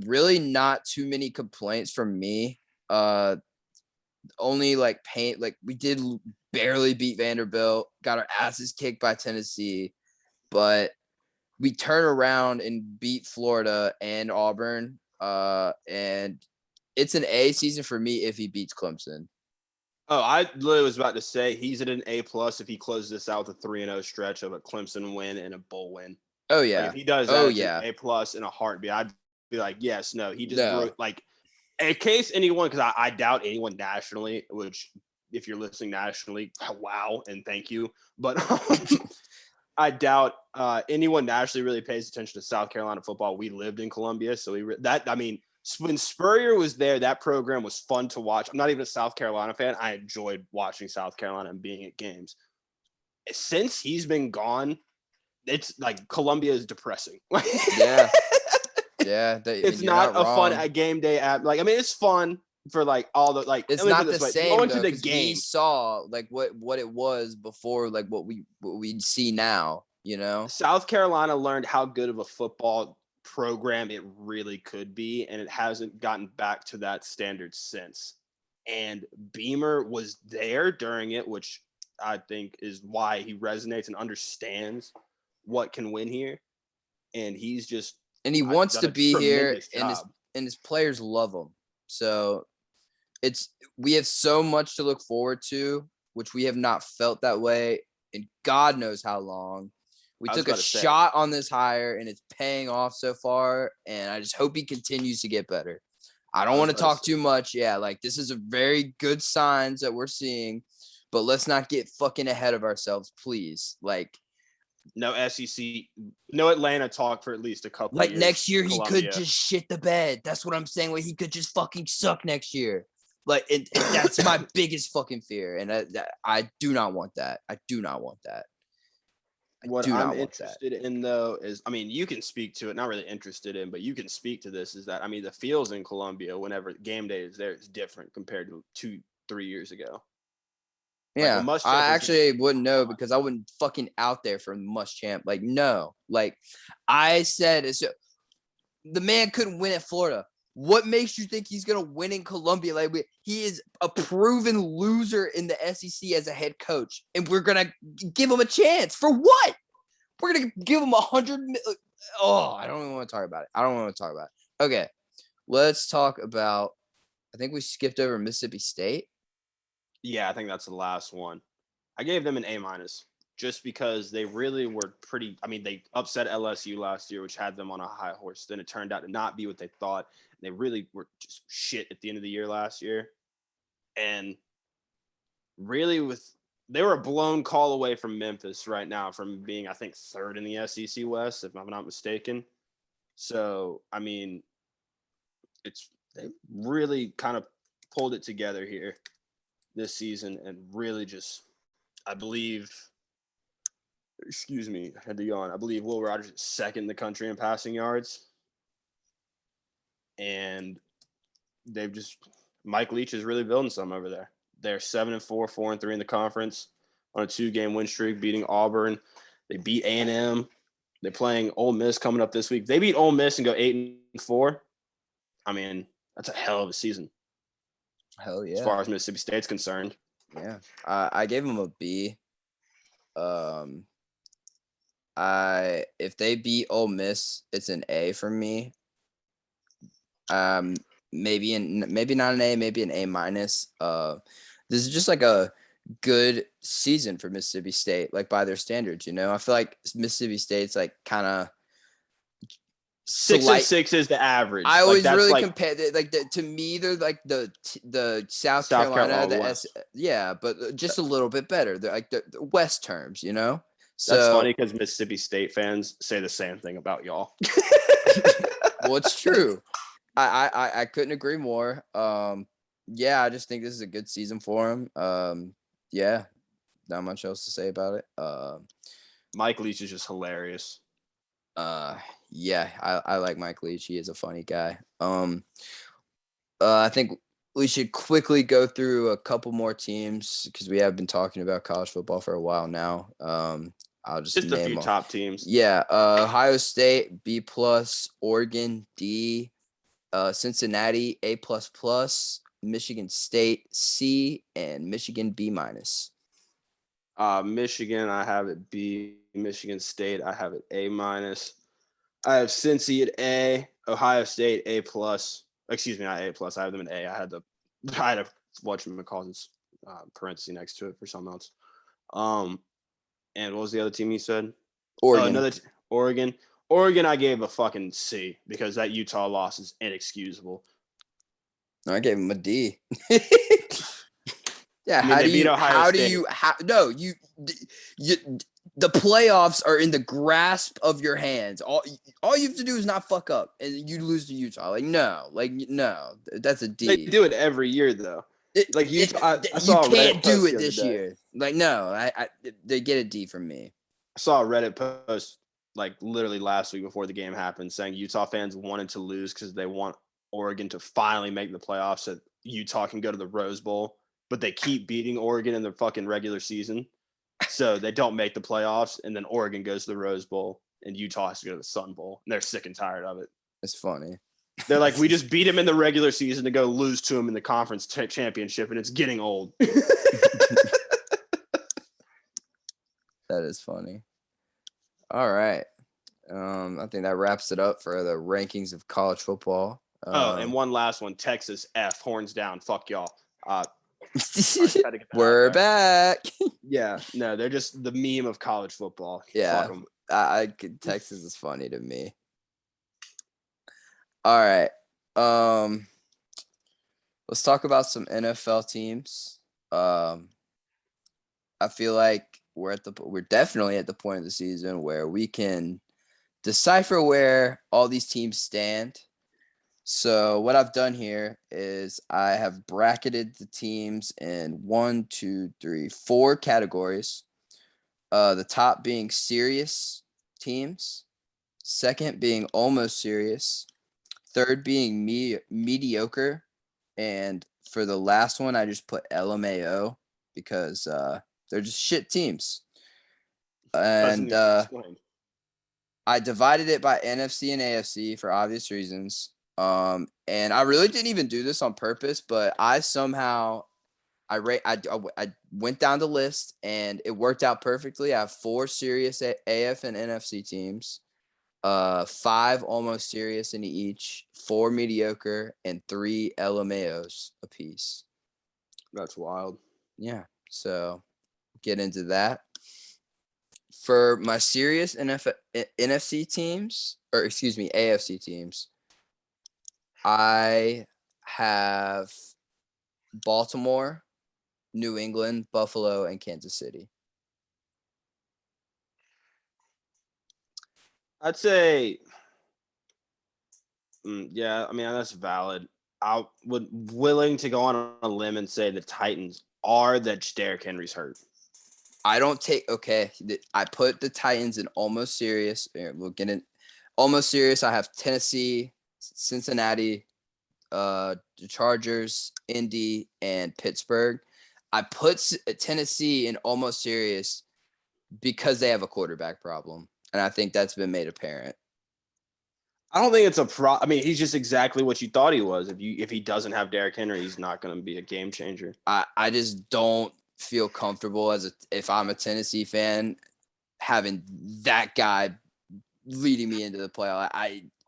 S1: really not too many complaints from me. Only like paint, like we did barely beat Vanderbilt, got our asses kicked by Tennessee, but we turn around and beat Florida and Auburn. And it's an A season for me if he beats Clemson.
S2: Oh, I literally was about to say he's at an A plus if he closes this out with a 3-0 stretch of a Clemson win and a bowl win.
S1: Oh yeah.
S2: Like, if he does that, an A plus in a heartbeat. I'd be like, yes, no. He just in case anyone, because I doubt anyone nationally, which if you're listening nationally, wow, and thank you. But I doubt anyone nationally really pays attention to South Carolina football. We lived in Columbia, so when Spurrier was there, that program was fun to watch. I'm not even a South Carolina fan. I enjoyed watching South Carolina and being at games. Since he's been gone, it's like Columbia is depressing.
S1: Yeah.
S2: It's not a fun game day app. Like, I mean, it's fun for like all the like.
S1: It's not the same going to the game. We saw like what it was before, like what we see now. You know,
S2: South Carolina learned how good of a football program it really could be, and it hasn't gotten back to that standard since. And Beamer was there during it, which I think is why he resonates and understands what can win here. And he's just
S1: he wants to be here, and his players love him. So we have so much to look forward to, which we have not felt that way in God knows how long. We took a shot on this hire, and it's paying off so far, and I just hope he continues to get better. I don't want to talk too much. Yeah, like this is a very good signs that we're seeing, but let's not get fucking ahead of ourselves, please. Like,
S2: no SEC, no Atlanta talk for at least a couple
S1: like
S2: years.
S1: Next year, he could just shit the bed. That's what I'm saying. Like, he could just fucking suck next year. Like, and that's my biggest fucking fear, and I do not want that. I do not want that.
S2: What I'm interested in, though, is, I mean, you can speak to it, not really interested in, but you can speak to this, is that, I mean, the feels in Columbia whenever game day is there is different compared to 2-3 years ago.
S1: Yeah, like, I actually wouldn't know because I wouldn't fucking out there for Muschamp. Like, no. Like, I said, the man couldn't win at Florida. What makes you think he's going to win in Columbia? Like, he is a proven loser in the SEC as a head coach, and we're going to give him a chance. For what? We're going to give him 100 Oh, I don't even want to talk about it. Okay, let's talk about, I think we skipped over Mississippi State.
S2: Yeah, I think that's the last one. I gave them an A- just because they really were pretty. I mean, they upset LSU last year, which had them on a high horse. Then it turned out to not be what they thought. They really were just shit at the end of the year last year. And really they were a blown call away from Memphis right now from being, I think, third in the SEC West, if I'm not mistaken. So, I mean, they really kind of pulled it together here this season and really just, I believe, excuse me, I had to yawn. I believe Will Rogers is second in the country in passing yards. And Mike Leach is really building some over there. They're 7-4, 4-3 in the conference on a 2-game win streak, beating Auburn. They beat A&M. They're playing Ole Miss coming up this week. They beat Ole Miss and go 8-4. I mean, that's a hell of a season.
S1: Hell yeah.
S2: As far as Mississippi State's concerned.
S1: Yeah. I gave them a B. If they beat Ole Miss, it's an A for me. Maybe not an A, maybe an A-. This is just like a good season for Mississippi State, like by their standards, you know. I feel like Mississippi State's like kind of
S2: 6-6 is the average.
S1: I always really compare like to me they're like the South Carolina, but just a little bit better. They're like the West terms, you know. So
S2: that's funny because Mississippi State fans say the same thing about y'all.
S1: Well, it's true. I couldn't agree more. Yeah, I just think this is a good season for him. Yeah, not much else to say about it.
S2: Mike Leach is just hilarious.
S1: Yeah, I like Mike Leach. He is a funny guy. I think we should quickly go through a couple more teams because we have been talking about college football for a while now. I'll just
S2: a few top teams.
S1: Yeah, Ohio State B+, Oregon D, Cincinnati A++, Michigan State C, and Michigan B-.
S2: Michigan, I have it B. Michigan State, I have it A-. I have Cincy at A. Ohio State A+. Excuse me, not A+. I have them in A. I had to watch McCall's parenthesis next to it for something else. And what was the other team you said?
S1: Oregon.
S2: Oregon. Oregon, I gave a fucking C because that Utah loss is inexcusable.
S1: I gave him a D. Yeah,
S2: I mean,
S1: the playoffs are in the grasp of your hands. All you have to do is not fuck up, and you lose to Utah. No, that's a D.
S2: They do it every year, though. Utah, I saw
S1: you can't do it this year. They get a D from me.
S2: I saw a Reddit post literally last week before the game happened saying Utah fans wanted to lose because they want Oregon to finally make the playoffs so Utah can go to the Rose Bowl, but they keep beating Oregon in the fucking regular season. So they don't make the playoffs, and then Oregon goes to the Rose Bowl, and Utah has to go to the Sun Bowl, and they're sick and tired of it.
S1: It's funny.
S2: They're like, we just beat him in the regular season to go lose to him in the conference championship, and it's getting old.
S1: That is funny. All right. I think that wraps it up for the rankings of college football.
S2: And one last one. Texas F, horns down. Fuck y'all.
S1: We're back.
S2: Yeah. No, they're just the meme of college football.
S1: Yeah. Texas is funny to me. All right. Let's talk about some NFL teams. I feel like we're definitely at the point of the season where we can decipher where all these teams stand. So what I've done here is I have bracketed the teams in 4 categories. The top being serious teams, second being almost serious, third being mediocre, and for the last one I just put LMAO because they're just shit teams. And I divided it by NFC and AFC for obvious reasons. And I really didn't even do this on purpose, but I went down the list and it worked out perfectly. I have 4 serious AF and NFC teams, 5 almost serious in each, 4 mediocre, and 3 LMAOs apiece.
S2: That's wild.
S1: Yeah. So get into that. For my serious NFC teams, or excuse me, AFC teams, I have Baltimore, New England, Buffalo, and Kansas City.
S2: I'd say, yeah, I mean, that's valid. I would willing to go on a limb and say the Titans are that Derrick Henry's hurt.
S1: I put the Titans in almost serious. We'll get in almost serious. I have Tennessee, Cincinnati, the Chargers, Indy, and Pittsburgh. I put Tennessee in almost serious because they have a quarterback problem, and I think that's been made apparent.
S2: I don't think it's a problem. I mean, he's just exactly what you thought he was. If he doesn't have Derrick Henry, he's not going to be a game changer.
S1: I just don't feel comfortable if I'm a Tennessee fan having that guy leading me into the playoff.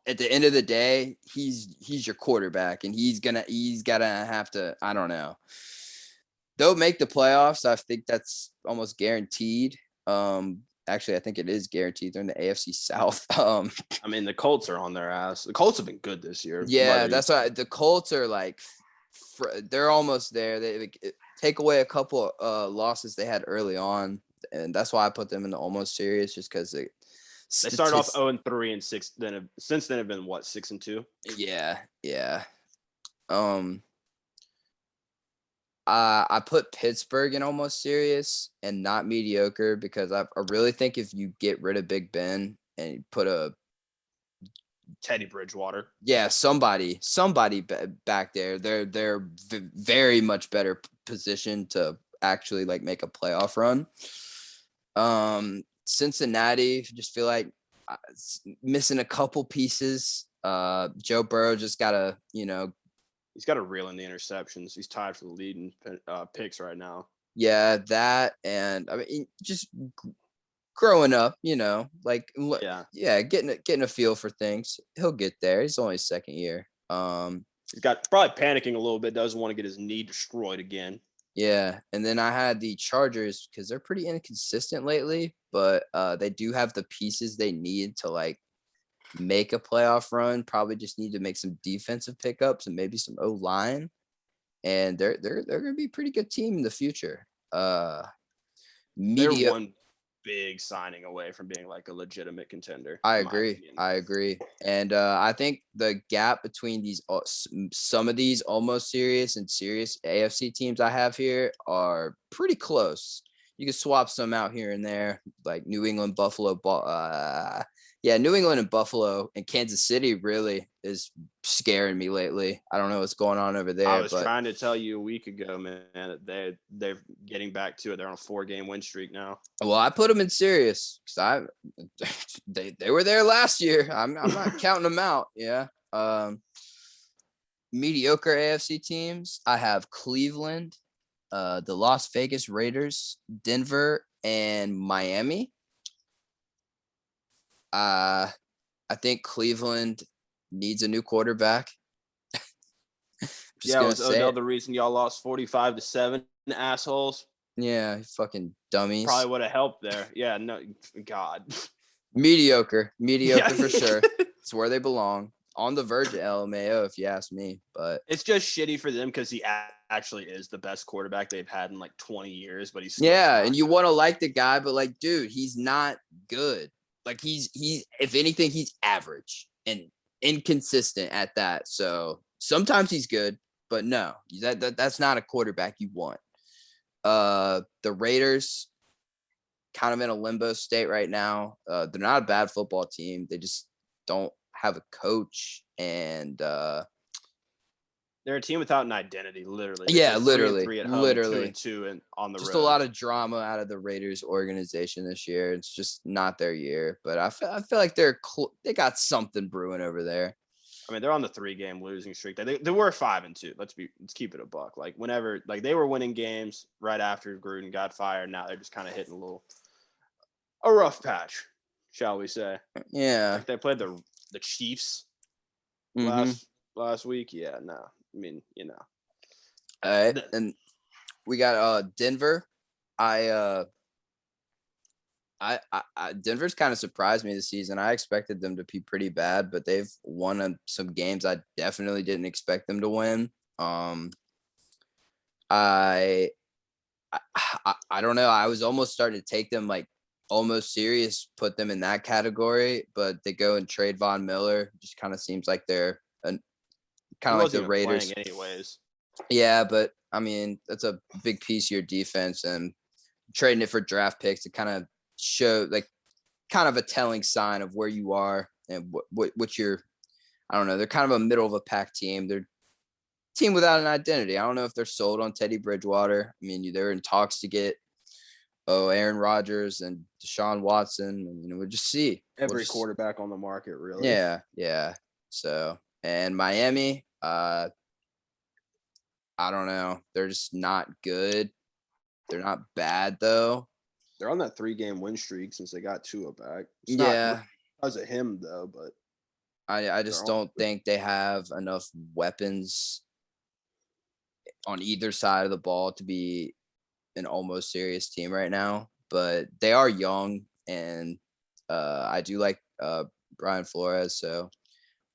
S1: At the end of the day, he's your quarterback, and he's gonna have to. I don't know. They'll make the playoffs. I think that's almost guaranteed. Actually, I think it is guaranteed. They're in the AFC South.
S2: I mean, the Colts are on their ass. The Colts have been good this year.
S1: Yeah, that's why the Colts are they're almost there. They take away a couple losses they had early on, and that's why I put them in the almost serious, just because they
S2: started off 0-3 and 6. Since then have been 6-2.
S1: Yeah. I put Pittsburgh in almost serious and not mediocre because I really think if you get rid of Big Ben and you put a
S2: Teddy Bridgewater,
S1: somebody back there, they're very much better positioned to actually make a playoff run. Cincinnati, just feel like missing a couple pieces. Joe Burrow just gotta,
S2: he's got to reel in the interceptions. He's tied for the lead in picks right now.
S1: Yeah, that, and I mean, just growing up, getting a feel for things. He'll get there. He's only his second year.
S2: He's got probably panicking a little bit. Doesn't want to get his knee destroyed again.
S1: Yeah, and then I had the Chargers because they're pretty inconsistent lately, but they do have the pieces they need to make a playoff run. Probably just need to make some defensive pickups and maybe some O-line. And they're going to be a pretty good team in the future.
S2: They're one big signing away from being like a legitimate contender.
S1: I agree. And I think the gap between these some of these almost serious and serious AFC teams I have here are pretty close. You can swap some out here and there, like New England, Buffalo, New England and Buffalo and Kansas City really is scaring me lately. I don't know what's going on over there.
S2: I was trying to tell you a week ago, man, they're getting back to it. They're on a 4-game win streak now.
S1: Well, I put them in serious because they were there last year. I'm not counting them out. Yeah. Mediocre AFC teams. I have Cleveland, the Las Vegas Raiders, Denver, and Miami. I think Cleveland needs a new quarterback.
S2: Was Odell the reason y'all lost 45-7, assholes?
S1: Yeah, fucking dummies.
S2: Probably would have helped there. Yeah, no, God.
S1: Mediocre for sure. It's where they belong. On the verge of LMAO, if you ask me. But
S2: it's just shitty for them because he actually is the best quarterback they've had in like 20 years. But he's
S1: and you want to like the guy, but like, dude, he's not good. Like he's if anything, he's average and inconsistent at that. So sometimes he's good, but no, that's not a quarterback you want. The Raiders kind of in a limbo state right now. They're not a bad football team. They just don't have a coach, and
S2: they're a team without an identity, literally.
S1: Literally
S2: 3-3 at home,
S1: literally
S2: 2-2 and on the
S1: just
S2: road.
S1: A lot of drama out of the Raiders organization this year. It's just not their year, but I feel like they got something brewing over there.
S2: I mean, they're on the 3-game losing streak. They were 5-2. Let's keep it a buck. Like whenever, like they were winning games right after Gruden got fired. Now they're just kind of hitting a rough patch, shall we say?
S1: Yeah.
S2: Like they played the Chiefs last week. Yeah, no. I mean, you know.
S1: All right, and we got Denver. Denver's kind of surprised me this season. I expected them to be pretty bad, but they've won some games I definitely didn't expect them to win. I don't know. I was almost starting to take them like almost serious, put them in that category, but they go and trade Von Miller. Just kind of seems like they're kind of like the Raiders.
S2: Anyways.
S1: Yeah, but I mean that's a big piece of your defense, and trading it for draft picks to kind of show like kind of a telling sign of where you are and what you're. I don't know. They're kind of a middle of a pack team. They're a team without an identity. I don't know if they're sold on Teddy Bridgewater. I mean, they're in talks to get Aaron Rodgers and Deshaun Watson, and we'll just see.
S2: Every quarterback on the market, really.
S1: Yeah. So, and Miami, I don't know. They're just not good. They're not bad though.
S2: They're on that 3-game win streak since they got Tua back. It's
S1: not
S2: because of him though, but
S1: I just don't think they have enough weapons on either side of the ball to be an almost serious team right now. But they are young, and I do like Brian Flores, so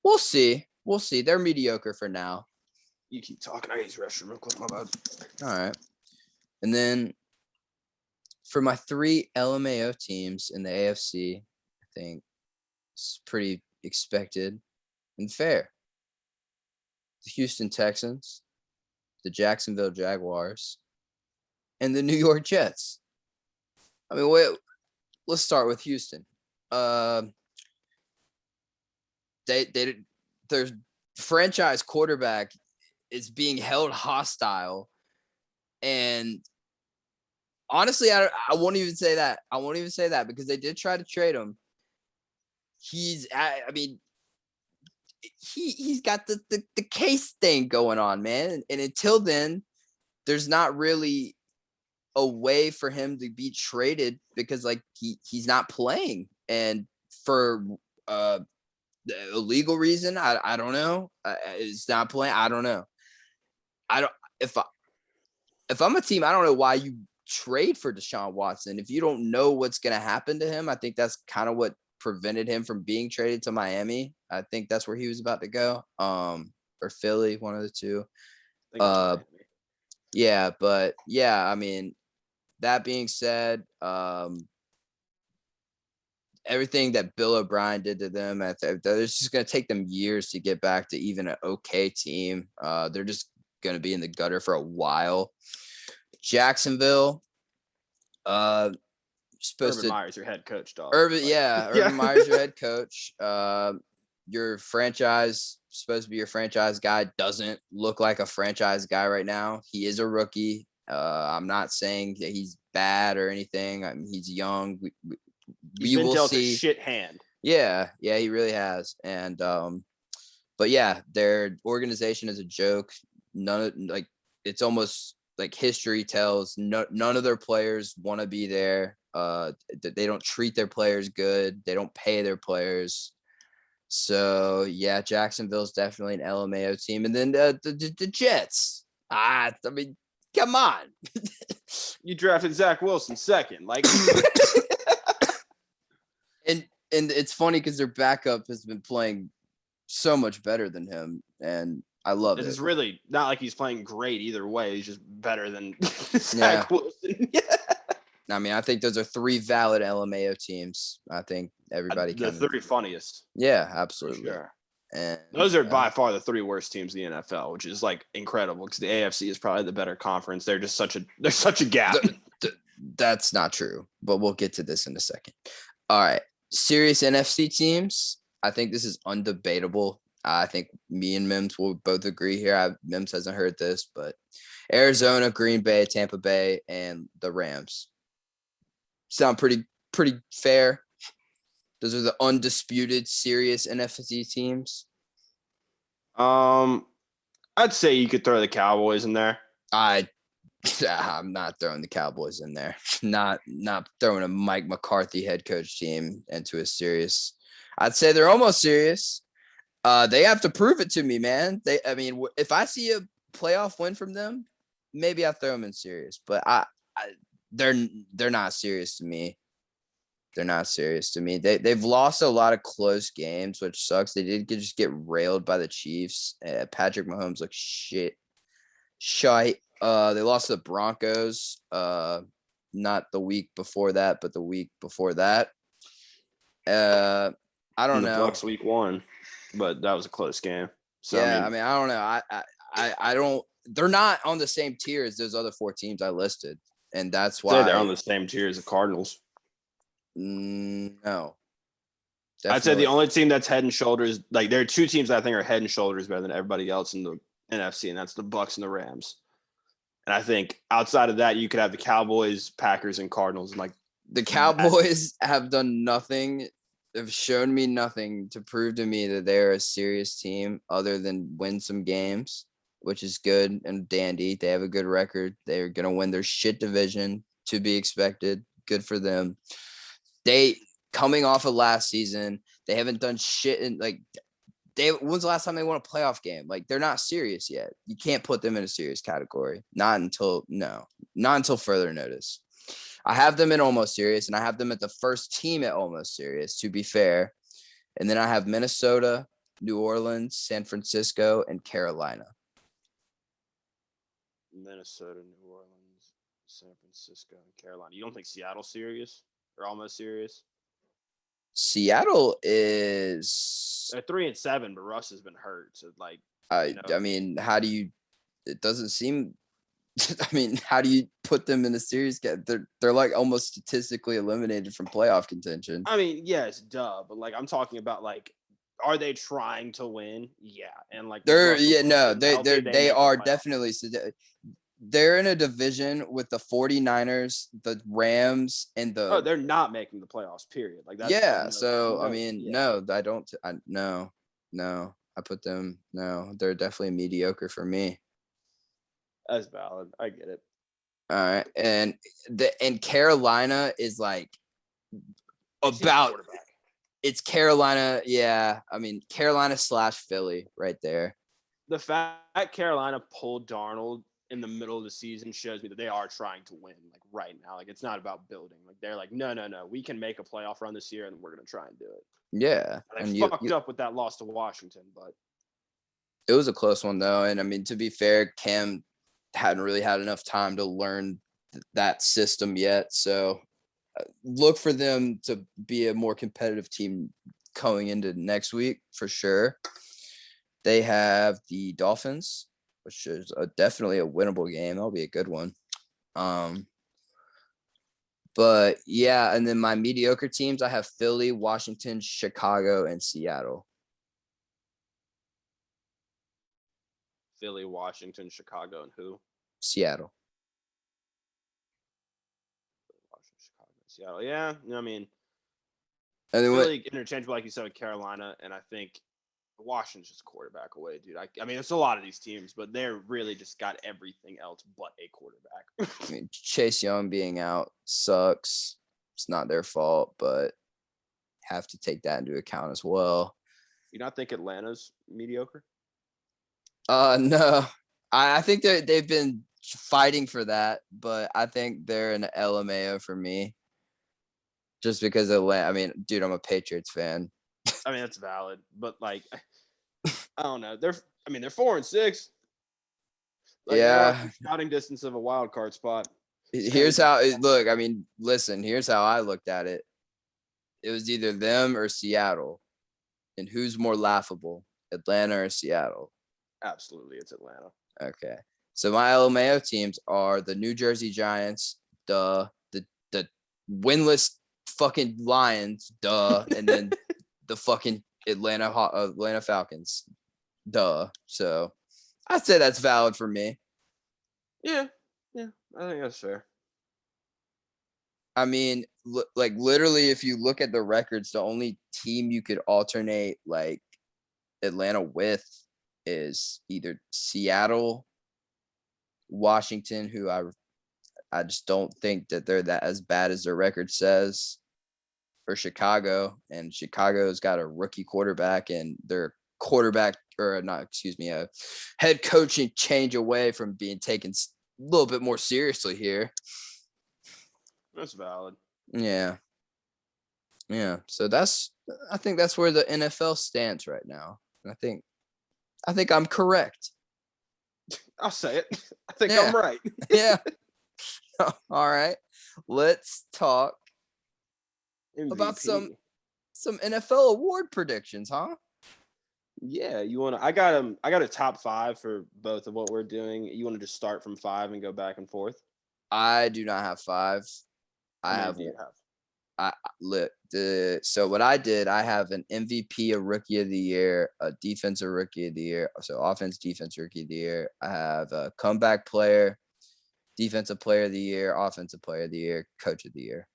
S1: we'll see. They're mediocre for now.
S2: You keep talking. I use the restroom real quick. My bad.
S1: All right. And then for my 3 LMAO teams in the AFC, I think it's pretty expected and fair. The Houston Texans, the Jacksonville Jaguars, and the New York Jets. I mean, let's start with Houston. Their franchise quarterback is being held hostile, and honestly, I won't even say that. I won't even say that because they did try to trade him. He's got the case thing going on, man, and until then, there's not really a way for him to be traded because like he's not playing, and for a legal reason, I don't know. It's not playing. I don't know. If I'm a team, I don't know why you trade for Deshaun Watson if you don't know what's going to happen to him. I think that's kind of what prevented him from being traded to Miami. I think that's where he was about to go. Or Philly, one of the two. Yeah, but yeah, I mean, that being said, everything that Bill O'Brien did to them, it's just going to take them years to get back to even an okay team. They're just going to be in the gutter for a while. Jacksonville,
S2: Urban Meyer's your head coach, dog.
S1: Urban Meyer's your head coach. Your franchise, supposed to be your franchise guy, doesn't look like a franchise guy right now. He is a rookie. I'm not saying that he's bad or anything. I mean, he's young.
S2: He's been dealt a shit hand.
S1: Yeah, he really has. And but yeah, their organization is a joke. It's almost like history tells none of their players want to be there. They don't treat their players good. They don't pay their players. So yeah, Jacksonville's definitely an LMAO team. And then the Jets. I mean, come on.
S2: You drafted Zach Wilson second. Like
S1: and it's funny because their backup has been playing so much better than him. And I love it.
S2: It's really not like he's playing great either way. He's just better than Zach Wilson.
S1: I mean, I think those are three valid LMAO teams. I think everybody
S2: the three funniest.
S1: Yeah, absolutely.
S2: Sure.
S1: And
S2: those are by far the three worst teams in the NFL, which is like incredible because the AFC is probably the better conference. There's such a gap.
S1: That's not true, but we'll get to this in a second. All right. Serious NFC teams. I think this is undebatable. I think me and Mims will both agree here. Mims hasn't heard this, but Arizona, Green Bay, Tampa Bay, and the Rams. Sound pretty fair. Those are the undisputed serious NFC teams.
S2: I'd say you could throw the Cowboys in there.
S1: I'm not throwing the Cowboys in there. Not throwing a Mike McCarthy head coach team into a serious. I'd say they're almost serious. They have to prove it to me, man. If I see a playoff win from them, maybe I throw them in serious. But they're not serious to me. They're not serious to me. They've lost a lot of close games, which sucks. They did just get railed by the Chiefs. Patrick Mahomes looks shite. They lost to the Broncos. Not the week before that, but the week before that. I don't know.
S2: The Bucs week 1, but that was a close game. So
S1: yeah, I don't know. I don't. They're not on the same tier as those other 4 teams I listed, and that's why
S2: they're on the same tier as the Cardinals.
S1: No. Definitely.
S2: I'd say the only team that's head and shoulders, like there are 2 teams I think are head and shoulders better than everybody else in the NFC, and that's the Bucs and the Rams. And I think outside of that, you could have the Cowboys, Packers, and Cardinals. And like
S1: the Cowboys have done nothing, have shown me nothing to prove to me that they're a serious team other than win some games, which is good and dandy. They have a good record. They're going to win their shit division, to be expected. Good for them. They coming off of last season, they haven't done shit in when's the last time they won a playoff game? Like they're not serious yet. You can't put them in a serious category. Not until further notice. I have them in almost serious, and I have them at the first team at almost serious, to be fair. And then I have Minnesota, New Orleans, San Francisco, and Carolina.
S2: Minnesota, New Orleans, San Francisco, and Carolina. You don't think Seattle's serious or almost serious?
S1: Seattle is.
S2: They're 3-7, but Russ has been hurt. So
S1: I mean, how do you? It doesn't seem. I mean, how do you put them in a series? They're like almost statistically eliminated from playoff contention.
S2: I mean, yes, duh. But like, I'm talking about like, are they trying to win? Yeah, and like
S1: they are definitely. They're in a division with the 49ers, the Rams, and the.
S2: Oh, they're not making the playoffs. Period. Like that.
S1: Yeah. I mean, no, I don't. No. I put them. No, they're definitely mediocre for me.
S2: That's valid. I get it.
S1: All right, and Carolina is like about. It's Carolina. Yeah, I mean Carolina / Philly right there.
S2: The fact Carolina pulled Darnold in the middle of the season shows me that they are trying to win, like right now. Like it's not about building. Like they're like, no, we can make a playoff run this year, and we're gonna try and do it.
S1: Yeah,
S2: and they fucked up with that loss to Washington, but
S1: it was a close one though. And I mean, to be fair, Cam hadn't really had enough time to learn that system yet. So look for them to be a more competitive team going into next week for sure. They have the Dolphins, which is definitely a winnable game. That'll be a good one. But yeah, and then my mediocre teams, I have Philly, Washington, Chicago, and Seattle.
S2: Philly, Washington, Chicago, and who?
S1: Seattle.
S2: Washington, Chicago, Seattle. Yeah, I mean,
S1: and then
S2: Philly interchangeable, like you said, with Carolina, and I think Washington's just quarterback away, dude. I mean, it's a lot of these teams, but they're really just got everything else but a quarterback.
S1: I mean, Chase Young being out sucks. It's not their fault, but have to take that into account as well.
S2: You not think Atlanta's mediocre?
S1: No. I think they've been fighting for that, but I think they're an LMAO for me. Just because Atlanta, I mean, dude, I'm a Patriots fan.
S2: I mean, that's valid, but like, I don't know. They're 4-6. Like,
S1: yeah,
S2: shouting distance of a wild card spot.
S1: Here's how it look. I mean, listen. Here's how I looked at it. It was either them or Seattle, and who's more laughable, Atlanta or Seattle?
S2: Absolutely, it's Atlanta.
S1: Okay, so my LMAO teams are the New Jersey Giants, the winless fucking Lions, and then the fucking Atlanta Falcons, So I'd say that's valid for me.
S2: Yeah, I think that's fair.
S1: I mean, like literally, if you look at the records, the only team you could alternate like Atlanta with is either Seattle, Washington, who I just don't think that they're that as bad as their record says, or Chicago. And Chicago's got a rookie quarterback, and their a head coaching change away from being taken a little bit more seriously here.
S2: That's valid.
S1: Yeah. So I think that's where the NFL stands right now. And I think I'm correct.
S2: I'll say it. I think I'm right.
S1: Yeah. All right. Let's talk
S2: MVP.
S1: About some NFL award predictions, huh?
S2: Yeah, I got a top 5 for both of what we're doing. You want to just start from 5 and go back and forth?
S1: I do not have 5. So what I did, I have an MVP, a rookie of the year, a defensive rookie of the year, so offense, defense, rookie of the year. I have a comeback player, defensive player of the year, offensive player of the year, coach of the year.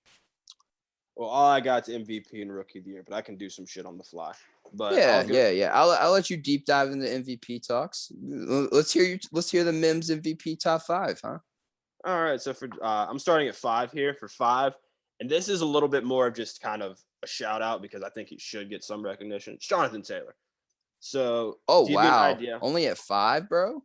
S2: Well, all I got is MVP and rookie of the year, but I can do some shit on the fly. But
S1: yeah. I'll let you deep dive into MVP talks. Let's hear the Mims MVP top 5, huh?
S2: All right, so for I'm starting at 5 here for 5, and this is a little bit more of just kind of a shout out because I think he should get some recognition. It's Jonathan Taylor. So,
S1: wow, only at 5, bro.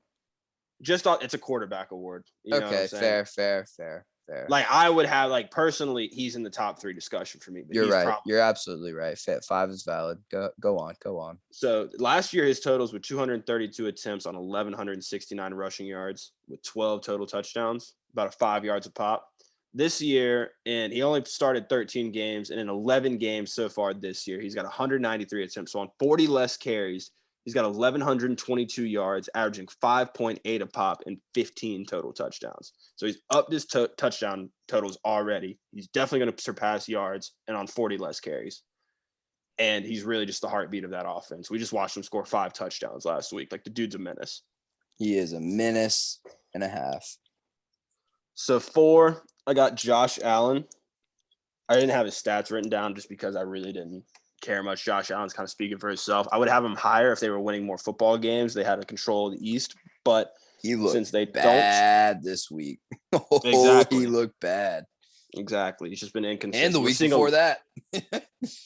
S2: It's a quarterback award. You know what I'm saying?
S1: Fair.
S2: Like I would have personally, he's in the top 3 discussion for me. But
S1: you're right. You're absolutely right. 5 is valid. Go on.
S2: So last year his totals were 232 attempts on 1,169 rushing yards with 12 total touchdowns, about 5 yards a pop. This year, and he only started 13 games, and in 11 games so far this year, he's got 193 attempts. So on 40 less carries, he's got 1,122 yards, averaging 5.8 a pop and 15 total touchdowns. So he's upped his touchdown totals already. He's definitely going to surpass yards and on 40 less carries. And he's really just the heartbeat of that offense. We just watched him score 5 touchdowns last week. Like, the dude's a menace.
S1: He is a menace and a half.
S2: So 4, I got Josh Allen. I didn't have his stats written down just because I really didn't care much. Josh Allen's kind of speaking for himself. I would have him higher if they were winning more football games. They had a control of the East, but since they
S1: bad this week.
S2: Exactly.
S1: He looked bad.
S2: Exactly. He's just been inconsistent.
S1: And the week before that.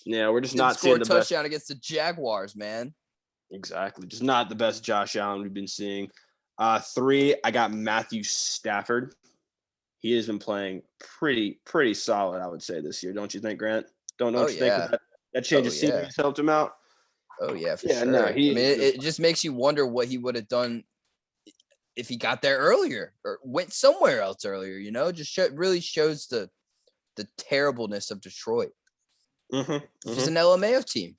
S2: Yeah, we're just not seeing the best.
S1: Touchdown against the Jaguars, man.
S2: Exactly. Just not the best Josh Allen we've been seeing. 3, I got Matthew Stafford. He has been playing pretty solid, I would say, this year. Don't you think, Grant? Don't you think that change of scenery has helped him out?
S1: Oh, yeah, for sure.
S2: No,
S1: it just makes you wonder what he would have done if he got there earlier or went somewhere else earlier, just really shows the terribleness of Detroit. He's an LMAO team.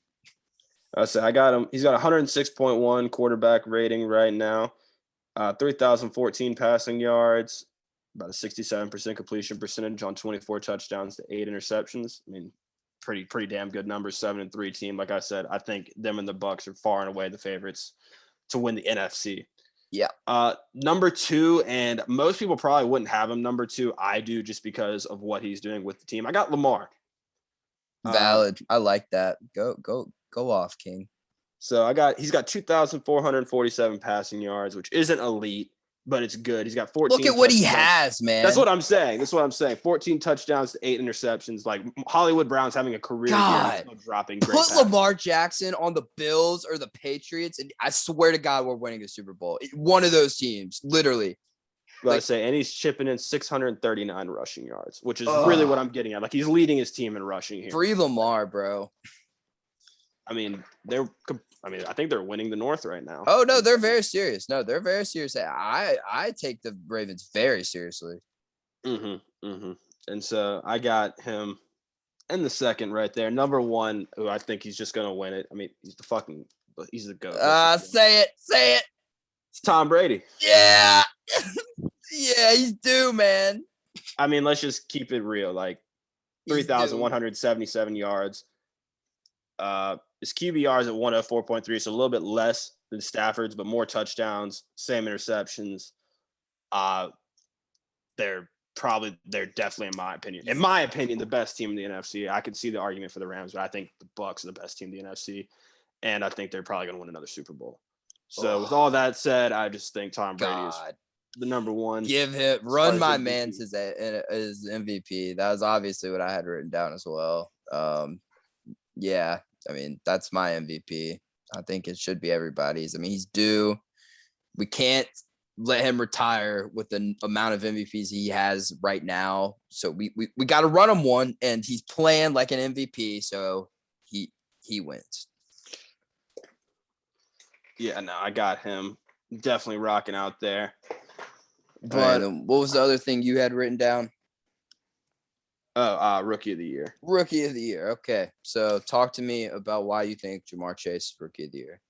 S2: I got him. He's got 106.1 quarterback rating right now, 3,014 passing yards, about a 67% completion percentage on 24 touchdowns to 8 interceptions. I mean, pretty damn good numbers. 7-3 team. Like I said, I think them and the Bucs are far and away the favorites to win the NFC.
S1: Yeah.
S2: Number 2, and most people probably wouldn't have him number 2. I do, just because of what he's doing with the team. I got Lamar.
S1: Valid. I like that. Go off, King.
S2: So he's got 2,447 passing yards, which isn't elite, but it's good. He's got 14.
S1: Look at what he has, man.
S2: That's what I'm saying. 14 touchdowns to 8 interceptions. Like Hollywood Brown's having a career year, dropping. Put
S1: Lamar Jackson on the Bills or the Patriots, and I swear to God, we're winning a Super Bowl. One of those teams, literally.
S2: And he's chipping in 639 rushing yards, which is really what I'm getting at. Like, he's leading his team in rushing here.
S1: Free Lamar, bro.
S2: I mean, I think they're winning the North right now.
S1: Oh, no, they're very serious. They're very serious. I take the Ravens very seriously.
S2: And so I got him in the second right there. Number 1, who I think he's just going to win it. I mean, he's the GOAT.
S1: Say it.
S2: It's Tom Brady.
S1: Yeah. Yeah, he's due, man.
S2: I mean, let's just keep it real. Like, 3,177 yards. His QBR is at 104.3, so a little bit less than Stafford's, but more touchdowns, same interceptions. They're definitely, in my opinion, the best team in the NFC. I could see the argument for the Rams, but I think the Bucs are the best team in the NFC, and I think they're probably going to win another Super Bowl. So with all that said, I just think Tom Brady is the number 1.
S1: Give him run my man to his MVP. That was obviously what I had written down as well. Yeah, I mean, that's my MVP. I think it should be everybody's. I mean, he's due. We can't let him retire with the amount of MVPs he has right now. So we got to run him one, and he's playing like an MVP. So he wins.
S2: Yeah, no, I got him definitely rocking out there.
S1: But what was the other thing you had written down?
S2: Rookie of the year.
S1: Rookie of the year. Okay. So talk to me about why you think Jamar Chase is Rookie of the Year.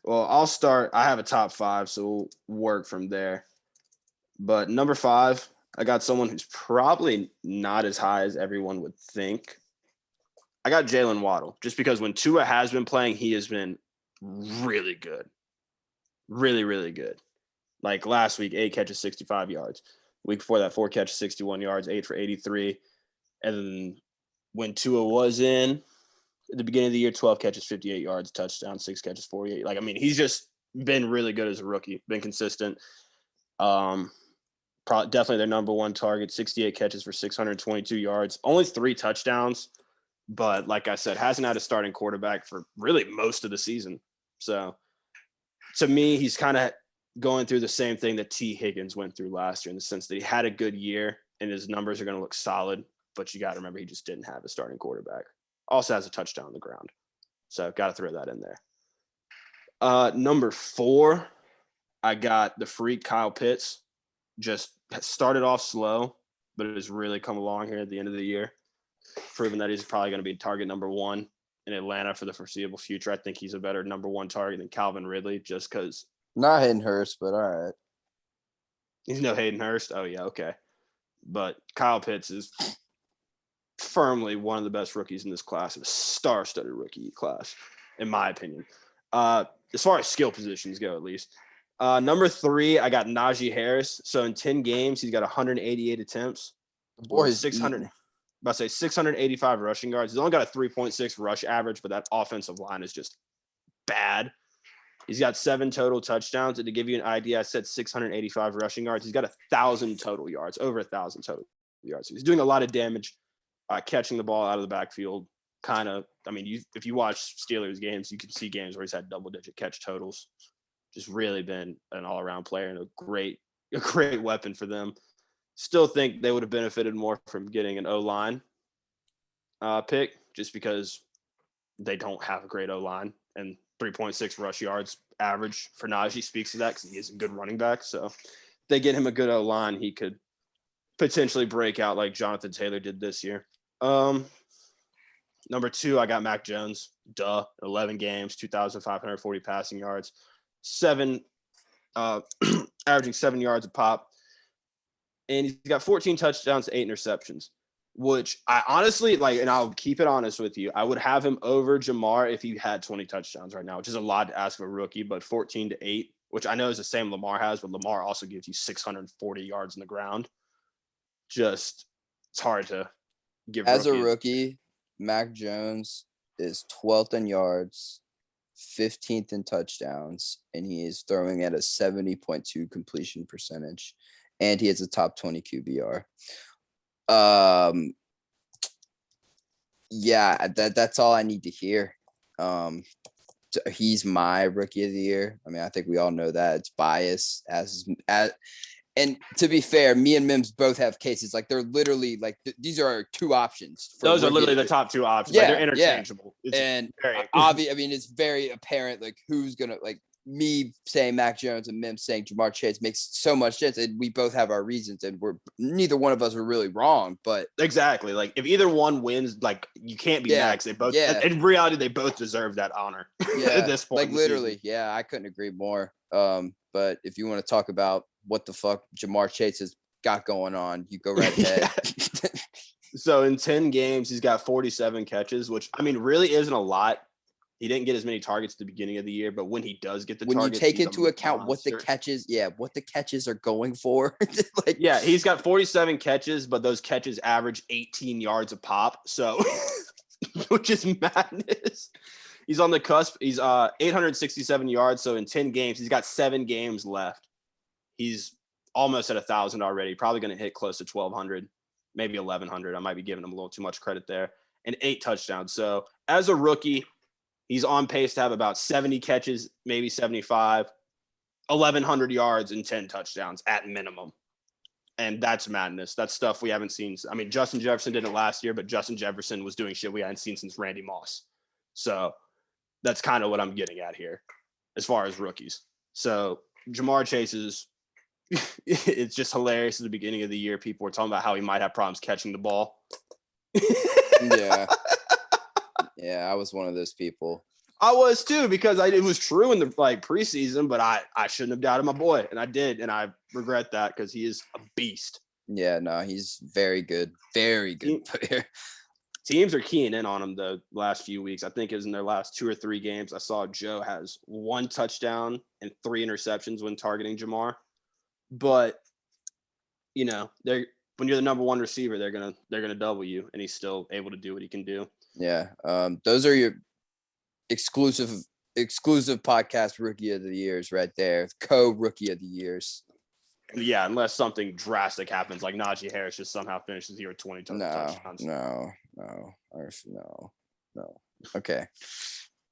S2: Well, I'll start. I have a top 5, so we'll work from there. But number 5, I got someone who's probably not as high as everyone would think. I got Jalen Waddle, just because when Tua has been playing, he has been really good. Really, really good. Like last week, 8 catches, 65 yards. Week before that, 4 catches, 61 yards, 8 for 83. And then when Tua was in at the beginning of the year, 12 catches, 58 yards, touchdown, 6 catches, 48. Like, I mean, he's just been really good as a rookie, been consistent. Definitely their number 1 target, 68 catches for 622 yards, only 3 touchdowns. But like I said, hasn't had a starting quarterback for really most of the season. So to me, he's kind of going through the same thing that T. Higgins went through last year, in the sense that he had a good year and his numbers are going to look solid. But you got to remember, he just didn't have a starting quarterback. Also has a touchdown on the ground. So got to throw that in there. Number 4, I got the freak Kyle Pitts. Just started off slow, but it has really come along here at the end of the year, proving that he's probably going to be target number 1 in Atlanta for the foreseeable future. I think he's a better number 1 target than Calvin Ridley, just because.
S1: Not Hayden Hurst, but all right.
S2: He's no Hayden Hurst. Oh, yeah, okay. But Kyle Pitts is firmly one of the best rookies in this class, a star-studded rookie class, in my opinion. As far as skill positions go, at least. Number 3, I got Naji Harris. So in 10 games, he's got 188 attempts.
S1: Boy,
S2: 685 rushing yards. He's only got a 3.6 rush average, but that offensive line is just bad. He's got 7 total touchdowns. And to give you an idea, I said 685 rushing yards. He's got 1,000 total yards, over 1,000 total yards. He's doing a lot of damage, catching the ball out of the backfield. Kind of, I mean, if you watch Steelers games, you can see games where he's had double-digit catch totals. just really been an all-around player and a great weapon for them. Still think they would have benefited more from getting an O-line pick, just because they don't have a great O-line, and 3.6 rush yards average for Naji speaks to that, because he is a good running back. So if they get him a good O-line, he could potentially break out like Jonathan Taylor did this year. Number 2, I got Mac Jones. 11 games, 2,540 passing yards, averaging 7 yards a pop. And he's got 14 touchdowns, 8 interceptions, which I honestly like, and I'll keep it honest with you, I would have him over Jamar if he had 20 touchdowns right now, which is a lot to ask of a rookie, but 14-8, which I know is the same Lamar has, but Lamar also gives you 640 yards in the ground. Just, it's hard to give
S1: as a rookie. Mac Jones is 12th in yards, 15th in touchdowns, and he is throwing at a 70.2 completion percentage, and he has a top 20 QBR. Yeah, that's all I need to hear. He's my rookie of the year. I mean, I think we all know that it's biased and to be fair, me and Mims both have cases. Like, they're literally like, these are our 2 options.
S2: Those are literally the top 2 options.
S1: Yeah,
S2: like, they're interchangeable.
S1: Yeah. And obviously, I mean, it's very apparent, like, who's going to, like, me saying Mac Jones and Mims saying Jamar Chase makes so much sense. And we both have our reasons, and neither one of us are really wrong. But
S2: exactly, like, if either one wins, like, you can't be Max. They both, in reality, they both deserve that honor. At this point,
S1: like, literally, yeah, I couldn't agree more. But if you want to talk about what the fuck Jamar Chase has got going on, you go right ahead.
S2: So in 10 games, he's got 47 catches, which, I mean, really isn't a lot. He didn't get as many targets at the beginning of the year, but when he does get the targets,
S1: when you take into account what the catches are going for,
S2: like, yeah, he's got 47 catches, but those catches average 18 yards a pop, so which is madness. He's on the cusp. He's 867 yards, so in 10 games, he's got 7 games left. He's almost at 1,000 already. Probably going to hit close to 1,200, maybe 1,100. I might be giving him a little too much credit there. And 8 touchdowns. So as a rookie, he's on pace to have about 70 catches, maybe 75, 1,100 yards and 10 touchdowns at minimum. And that's madness. That's stuff we haven't seen. I mean, Justin Jefferson did it last year, but Justin Jefferson was doing shit we hadn't seen since Randy Moss. So that's kind of what I'm getting at here as far as rookies. So Jamar Chase is – it's just hilarious at the beginning of the year. People were talking about how he might have problems catching the ball.
S1: Yeah, I was one of those people.
S2: I was too, because it was true in the preseason, but I shouldn't have doubted my boy, and I did, and I regret that because he is a beast.
S1: Yeah, no, he's very good player.
S2: Teams are keying in on him the last few weeks. I think it was in their last 2 or 3 games. I saw Joe has 1 touchdown and 3 interceptions when targeting Jamar. But, you know, when you're the number 1 receiver, they're gonna double you, and he's still able to do what he can do.
S1: Yeah, those are your exclusive podcast rookie of the years right there. Co-rookie of the years.
S2: Yeah, unless something drastic happens, like Naji Harris just somehow finishes the year with 20 touchdowns.
S1: No. Okay.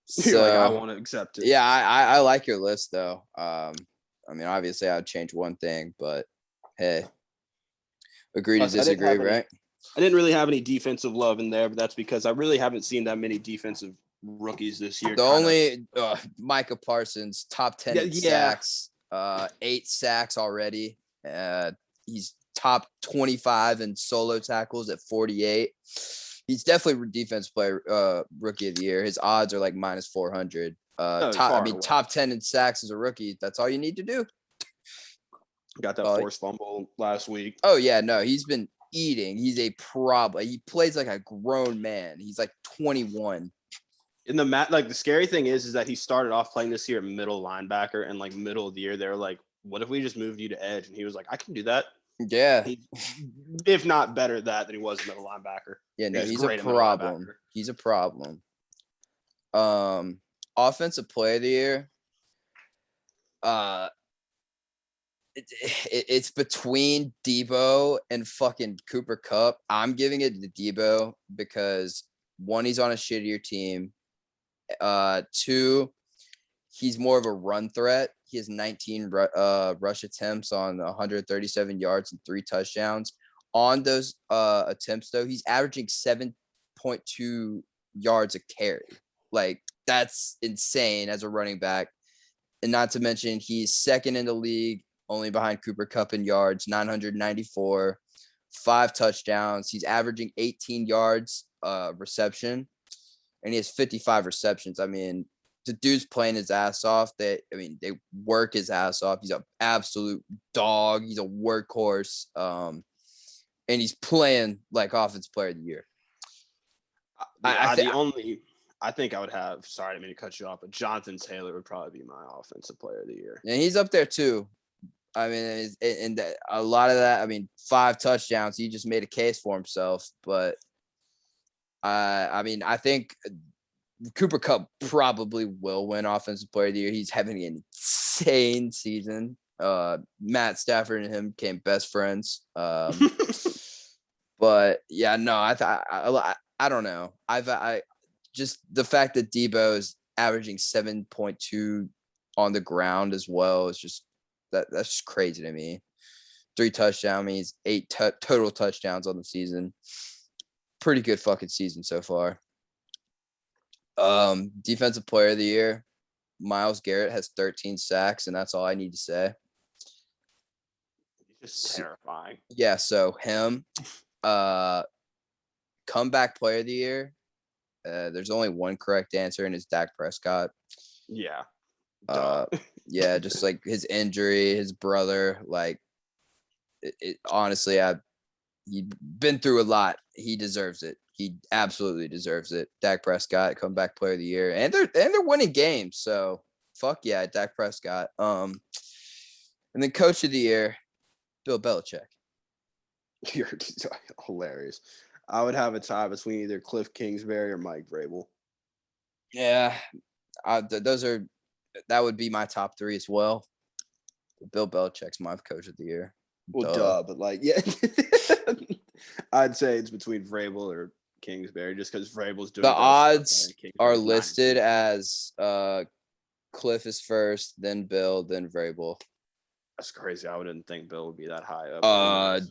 S2: So I want to accept it.
S1: Yeah, I like your list though. I mean, obviously, I'd change one thing, but hey, agree to disagree, right?
S2: I didn't really have any defensive love in there, but that's because I really haven't seen that many defensive rookies this year.
S1: The only Micah Parsons, top 10 in sacks, 8 sacks already. He's top 25 in solo tackles at 48. He's definitely defense player, rookie of the year. His odds are like minus 400. Top 10 in sacks as a rookie. That's all you need to do.
S2: Got that forced fumble last week.
S1: Oh yeah, no, he's been eating. He's a problem. He plays like a grown man. He's like 21.
S2: In the scary thing is that he started off playing this year at middle linebacker, and like middle of the year, they were like, "What if we just moved you to edge?" And he was like, "I can do that."
S1: Yeah,
S2: if not better at that than he was middle linebacker.
S1: Yeah, no, he's a problem. He's a problem. Offensive play of the year. It's between Debo and fucking Cooper Kupp. I'm giving it to Debo because 1, he's on a shittier team. 2, he's more of a run threat. He has 19 rush attempts on 137 yards and 3 touchdowns. On those attempts, though, he's averaging 7.2 yards a carry. Like, that's insane as a running back. And not to mention, he's second in the league, only behind Cooper Kupp in yards, 994, 5 touchdowns. He's averaging 18 yards reception, and he has 55 receptions. I mean, the dude's playing his ass off. They work his ass off. He's an absolute dog. He's a workhorse. And he's playing like Offensive Player of the Year.
S2: I think I would have, sorry, I didn't mean to cut you off, but Jonathan Taylor would probably be my Offensive Player of the Year.
S1: And he's up there too. I mean, and a lot of that, I mean, 5 touchdowns. He just made a case for himself. But I mean, I think Cooper Kupp probably will win Offensive Player of the Year. He's having an insane season. Matt Stafford and him became best friends. But yeah, no, I don't know. I just the fact that Debo is averaging 7.2 on the ground as well is just that's just crazy to me. 3 touchdowns means 8 total touchdowns on the season. Pretty good fucking season so far. Defensive Player of the Year, Myles Garrett has 13 sacks, and that's all I need to say.
S2: Just terrifying.
S1: Yeah, so him. Comeback Player of the Year. There's only one correct answer, and it's Dak Prescott.
S2: Yeah.
S1: Yeah, just like his injury, his brother, like honestly, he's been through a lot. He deserves it. He absolutely deserves it. Dak Prescott, Comeback Player of the Year, and they're winning games. So fuck yeah, Dak Prescott. And then Coach of the Year, Bill Belichick.
S2: You're hilarious. I would have a tie between either Cliff Kingsbury or Mike Vrabel.
S1: Yeah, that would be my top 3 as well. Bill Belichick's my Coach of the Year.
S2: Well, but like, yeah, I'd say it's between Vrabel or Kingsbury, just because Vrabel's doing
S1: the odds are listed as Cliff is first, then Bill, then Vrabel.
S2: That's crazy. I wouldn't think Bill would be that high up.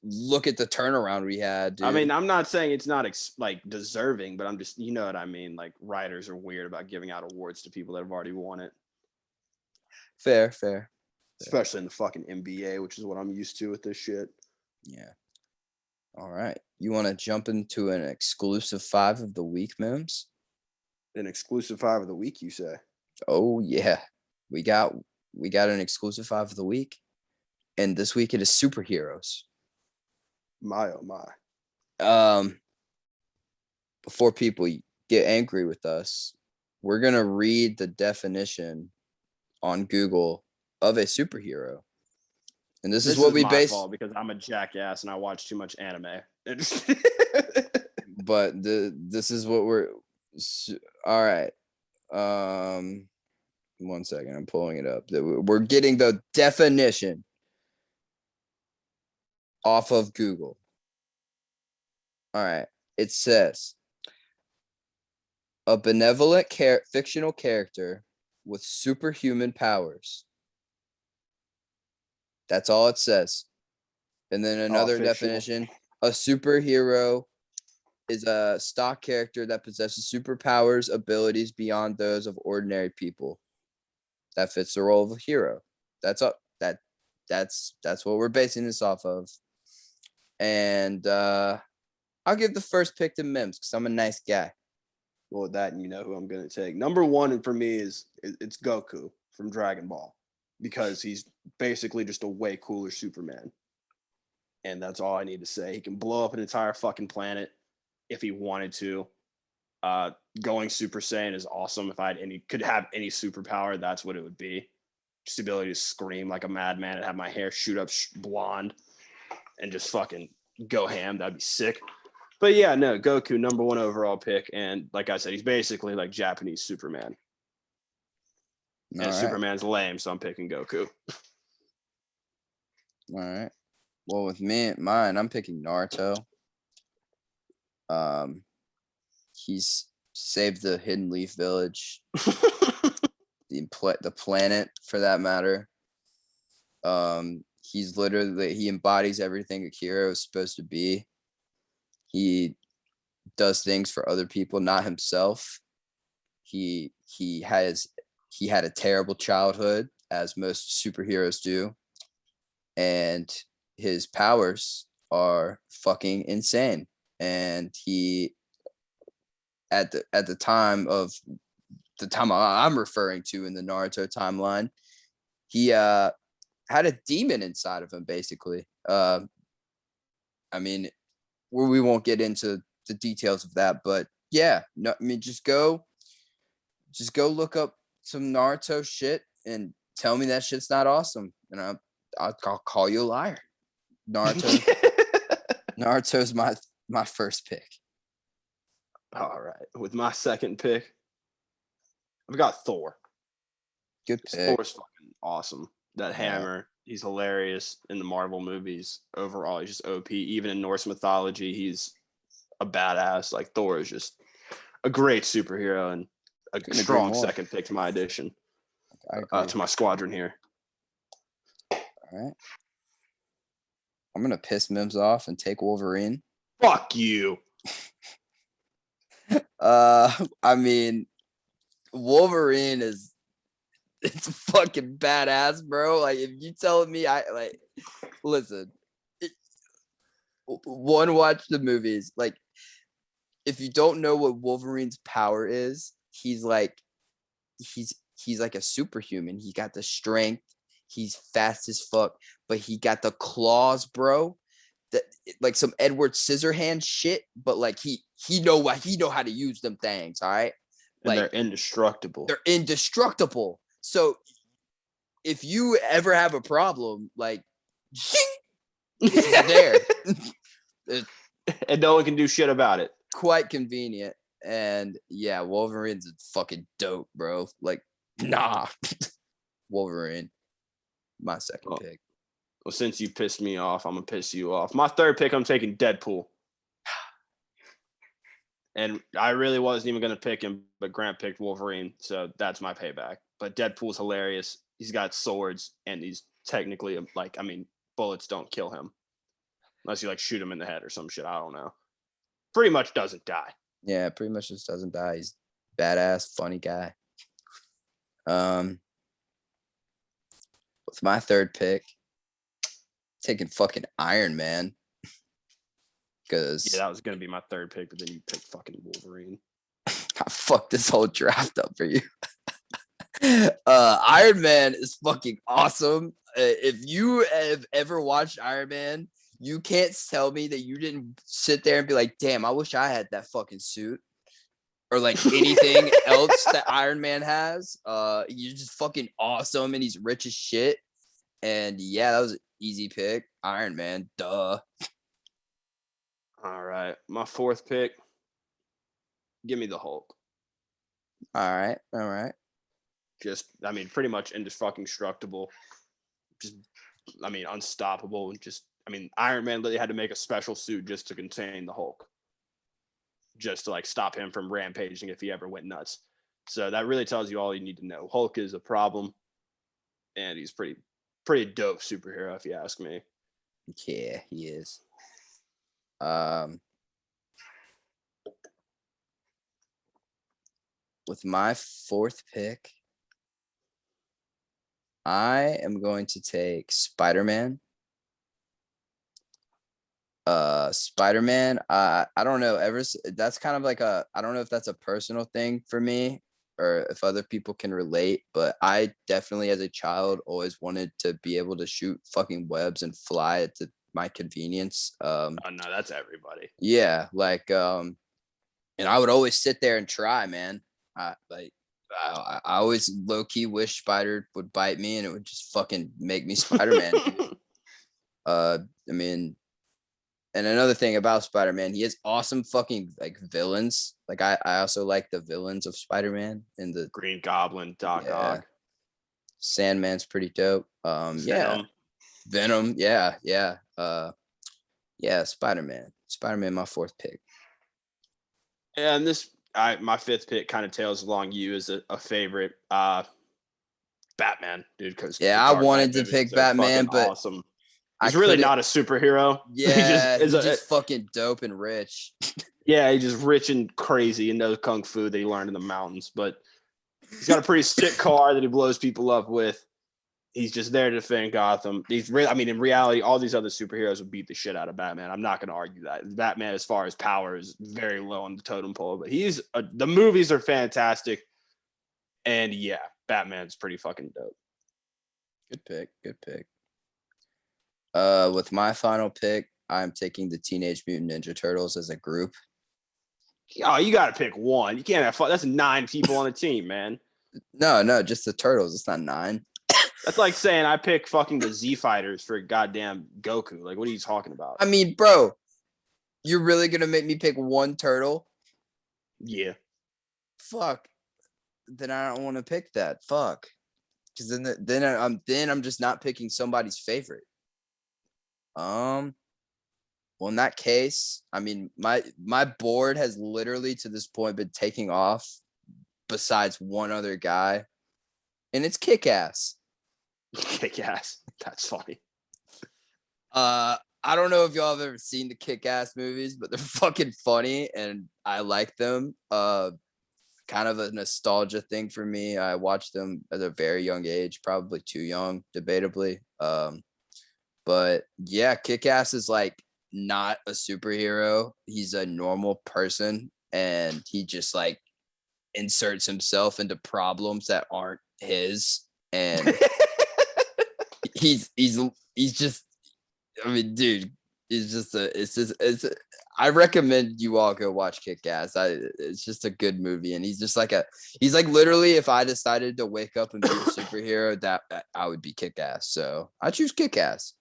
S1: Look at the turnaround we had, dude.
S2: I mean, I'm not saying it's not like deserving, but I'm just, you know what I mean? Like, writers are weird about giving out awards to people that have already won it.
S1: Fair.
S2: Especially in the fucking NBA, which is what I'm used to with this shit.
S1: Yeah. All right. You want to jump into an exclusive 5 of the week, Mims?
S2: An exclusive 5 of the week, you say?
S1: Oh, yeah. We got an exclusive 5 of the week. And this week it is superheroes.
S2: My, oh my.
S1: Before people get angry with us, we're going to read the definition on Google of a superhero. And this is what we base
S2: because I'm a jackass and I watch too much anime.
S1: But this is what we're all right. 1 second, I'm pulling it up. We're getting the definition off of Google. All right. It says a benevolent fictional character with superhuman powers. That's all it says. And then another definition, a superhero is a stock character that possesses superpowers, abilities beyond those of ordinary people. That fits the role of a hero. That's what we're basing this off of. And I'll give the first pick to Mims because I'm a nice guy.
S2: Well, that, and you know who I'm going to take. Number 1 for me it's Goku from Dragon Ball, because he's basically just a way cooler Superman. And that's all I need to say. He can blow up an entire fucking planet if he wanted to. Going Super Saiyan is awesome. If could have any superpower, that's what it would be. Just the ability to scream like a madman and have my hair shoot up blonde and just fucking go ham. That'd be sick. But yeah, no, Goku, number 1 overall pick. And like I said, he's basically like Japanese Superman. And right. Superman's lame, so I'm picking Goku.
S1: All right. Well, with mine, I'm picking Naruto. He's saved the Hidden Leaf Village the planet for that matter. He's literally, he embodies everything a hero is supposed to be. He does things for other people, not himself. He had a terrible childhood, as most superheroes do, and his powers are fucking insane. And he, at the time I'm referring to in the Naruto timeline, he had a demon inside of him, basically. I mean, we won't get into the details of that, but yeah, no, I mean, just go look up some Naruto shit and tell me that shit's not awesome, and I'll call you a liar. Naruto's my first pick.
S2: All right, with my second pick, I've got Thor.
S1: Good pick.
S2: Thor's fucking awesome. That hammer, he's hilarious in the Marvel movies. Overall, he's just OP. Even in Norse mythology, he's a badass. Like, Thor is just a great superhero and a strong second pick to my addition. To my squadron here.
S1: All right. I'm going to piss Mims off and take Wolverine.
S2: Fuck you.
S1: I mean, Wolverine it's fucking badass, bro. Like, if you telling me, listen, watch the movies. Like, if you don't know what Wolverine's power is, he's like a superhuman. He got the strength. He's fast as fuck, but he got the claws, bro. That, like, some Edward Scissorhands shit, but like he know how to use them things. All right,
S2: like, and they're indestructible.
S1: They're indestructible. So if you ever have a problem, like, it's there.
S2: And no one can do shit about it.
S1: Quite convenient. And yeah, Wolverine's fucking dope, bro. Like, nah. Wolverine. My second pick.
S2: Well, since you pissed me off, I'm going to piss you off. My third pick, I'm taking Deadpool. And I really wasn't even going to pick him, but Grant picked Wolverine, so that's my payback. But Deadpool's hilarious. He's got swords, and he's technically, like, I mean, bullets don't kill him. Unless you, like, shoot him in the head or some shit. I don't know. Pretty much doesn't die.
S1: Yeah, pretty much just doesn't die. He's badass, funny guy. With my third pick, taking fucking Iron Man. Because
S2: that was gonna be my third pick, but then you picked fucking Wolverine.
S1: I fucked this whole draft up for you. Iron Man is fucking awesome. If you have ever watched Iron Man, you can't tell me that you didn't sit there and be like, damn, I wish I had that fucking suit. Or like anything else that Iron Man has. He's just fucking awesome, and he's rich as shit. And yeah, that was an easy pick. Iron Man, duh.
S2: All right. My fourth pick. Give me the Hulk.
S1: All right.
S2: Just, I mean, pretty much indestructible. Just, I mean, unstoppable. Just, I mean, Iron Man literally had to make a special suit just to contain the Hulk. Just to, like, stop him from rampaging if he ever went nuts. So that really tells you all you need to know. Hulk is a problem, and he's pretty dope superhero, if you ask me.
S1: Yeah, he is. With my fourth pick, I am going to take Spider-Man. Spider-Man, I don't know, that's kind of like I don't know if that's a personal thing for me or if other people can relate, but I definitely as a child always wanted to be able to shoot fucking webs and fly at my convenience.
S2: Oh no, that's everybody.
S1: Yeah, like and I would always sit there and try, man. I always low-key wish Spider would bite me and it would just fucking make me Spider-Man. I mean, and another thing about Spider-Man, he has awesome fucking like villains. Like I also like the villains of Spider-Man in the
S2: Green Goblin, Doc Ock.
S1: Sandman's pretty dope. Venom, yeah. Spider-Man, my fourth pick.
S2: And my fifth pick kind of tails along you as a favorite. Batman, dude. Because
S1: I wanted to pick Batman, but
S2: awesome. He's really not a superhero.
S1: Yeah, he's just fucking dope and rich.
S2: Yeah, he's just rich and crazy and knows kung fu that he learned in the mountains. But he's got a pretty sick car that he blows people up with. He's just there to defend Gotham. In reality, all these other superheroes would beat the shit out of Batman. I'm not going to argue that. Batman, as far as power, is very low on the totem pole. But the movies are fantastic. And yeah, Batman's pretty fucking dope.
S1: Good pick. With my final pick, I'm taking the Teenage Mutant Ninja Turtles as a group.
S2: Oh, you got to pick one. You can't have fun. That's 9 people on a team, man.
S1: No, just the Turtles. It's not 9.
S2: That's like saying I pick fucking the Z Fighters for goddamn Goku. Like, what are you talking about?
S1: I mean, bro, you're really gonna make me pick one turtle?
S2: Yeah.
S1: Fuck. Then I don't want to pick that. Fuck. Because then I'm just not picking somebody's favorite. Well, in that case, I mean, my board has literally to this point been taking off besides one other guy, and it's Kick-Ass.
S2: Kick-Ass. That's funny.
S1: I don't know if y'all have ever seen the Kick-Ass movies, but they're fucking funny and I like them. Kind of a nostalgia thing for me. I watched them at a very young age, probably too young, debatably. But yeah, Kick-Ass is like not a superhero. He's a normal person and he just like inserts himself into problems that aren't his. And he's just, I mean, dude, I recommend you all go watch Kick-Ass. It's just a good movie. And he's like literally, if I decided to wake up and be a superhero, that I would be Kick-Ass. So I choose Kick-Ass.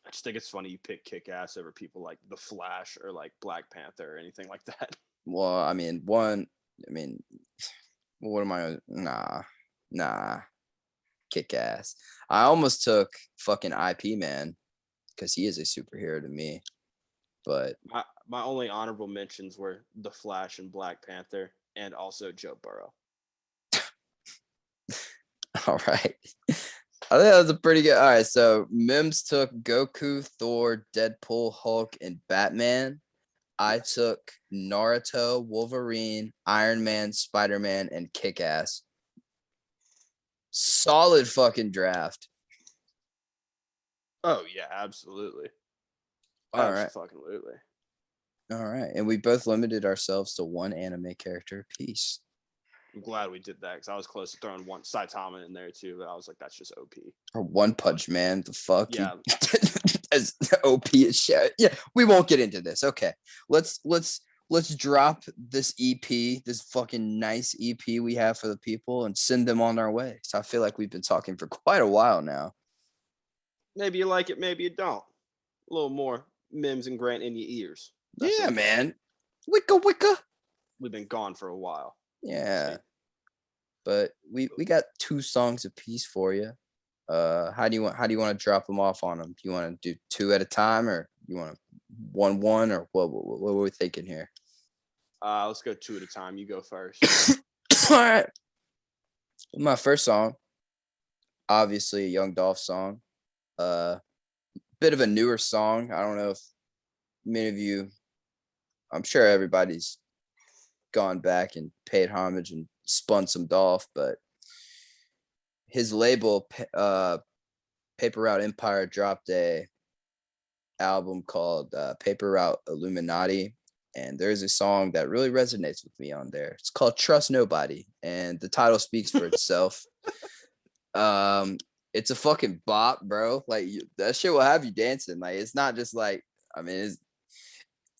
S2: I just think it's funny you pick Kick-Ass over people like The Flash or like Black Panther or anything like that.
S1: Well, I mean, what am I? Nah. Kick-Ass. I almost took fucking IP Man because he is a superhero to me. But
S2: my only honorable mentions were The Flash and Black Panther, and also Joe Burrow.
S1: All right. I think that was a pretty good. All right. So Mims took Goku, Thor, Deadpool, Hulk, and Batman. I took Naruto, Wolverine, Iron Man, Spider-Man, and Kick-Ass. Solid fucking draft.
S2: Oh yeah, absolutely.
S1: All right.
S2: Absolutely.
S1: All right. And we both limited ourselves to one anime character apiece.
S2: I'm glad we did that because I was close to throwing one Saitama in there too, but I was like, that's just OP.
S1: Or One Punch Man. The fuck?
S2: Yeah.
S1: As OP as shit. Yeah, we won't get into this. Okay. Let's drop this EP, this fucking nice EP we have for the people, and send them on our way. So I feel like we've been talking for quite a while now.
S2: Maybe you like it, maybe you don't. A little more Mims and Grant in your ears.
S1: That's it, man. Wicca.
S2: We've been gone for a while.
S1: Yeah. But we got 2 songs apiece for you. How do you want to drop them off on them? Do you want to do 2 at a time, or you want to one, or what are we thinking here?
S2: Let's go 2 at a time. You go first.
S1: All right. My first song, obviously a Young Dolph song. Bit of a newer song. I don't know if many of you, I'm sure everybody's gone back and paid homage and spun some Dolph, but his label, Paper Route Empire, dropped a album called Paper Route Illuminati, and there's a song that really resonates with me on there. It's called Trust Nobody, and the title speaks for itself. It's a fucking bop, bro. Like that shit will have you dancing. Like it's not just like, I mean,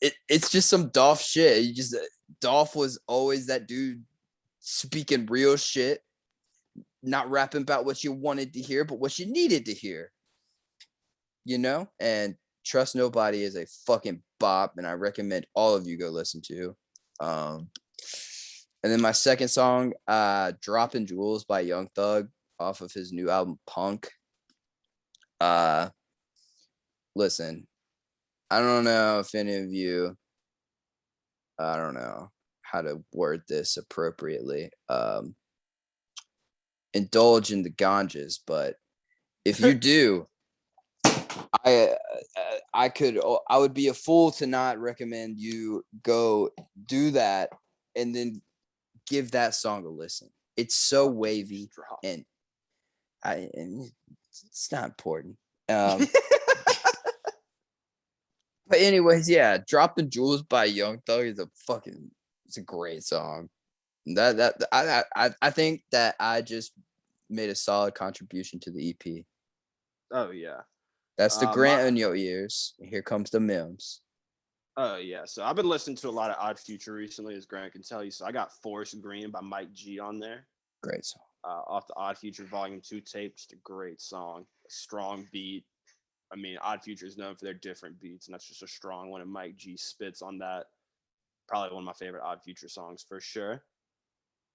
S1: it's just some Dolph shit. Dolph was always that dude speaking real shit, not rapping about what you wanted to hear, but what you needed to hear. You know? And Trust Nobody is a fucking bop, and I recommend all of you go listen to. And then my second song, Dropping Jewels by Young Thug, off of his new album Punk. Listen, I don't know if any of you, I don't know how to word this appropriately. indulge in the ganjas, but if you do, I would be a fool to not recommend you go do that and then give that song a listen. It's so wavy and it's not important. But anyways, yeah, Dropping Jewels by Young Thug is it's a great song. I think that I just made a solid contribution to the EP.
S2: Oh yeah.
S1: That's the Grant in your ears. Here comes the Mims.
S2: Oh yeah. So I've been listening to a lot of Odd Future recently, as Grant can tell you. So I got Forest Green by Mike G on there.
S1: Great song.
S2: Off the Odd Future Volume 2 tape. Just a great song. A strong beat. I mean, Odd Future is known for their different beats, and that's just a strong one. And Mike G spits on that. Probably one of my favorite Odd Future songs for sure.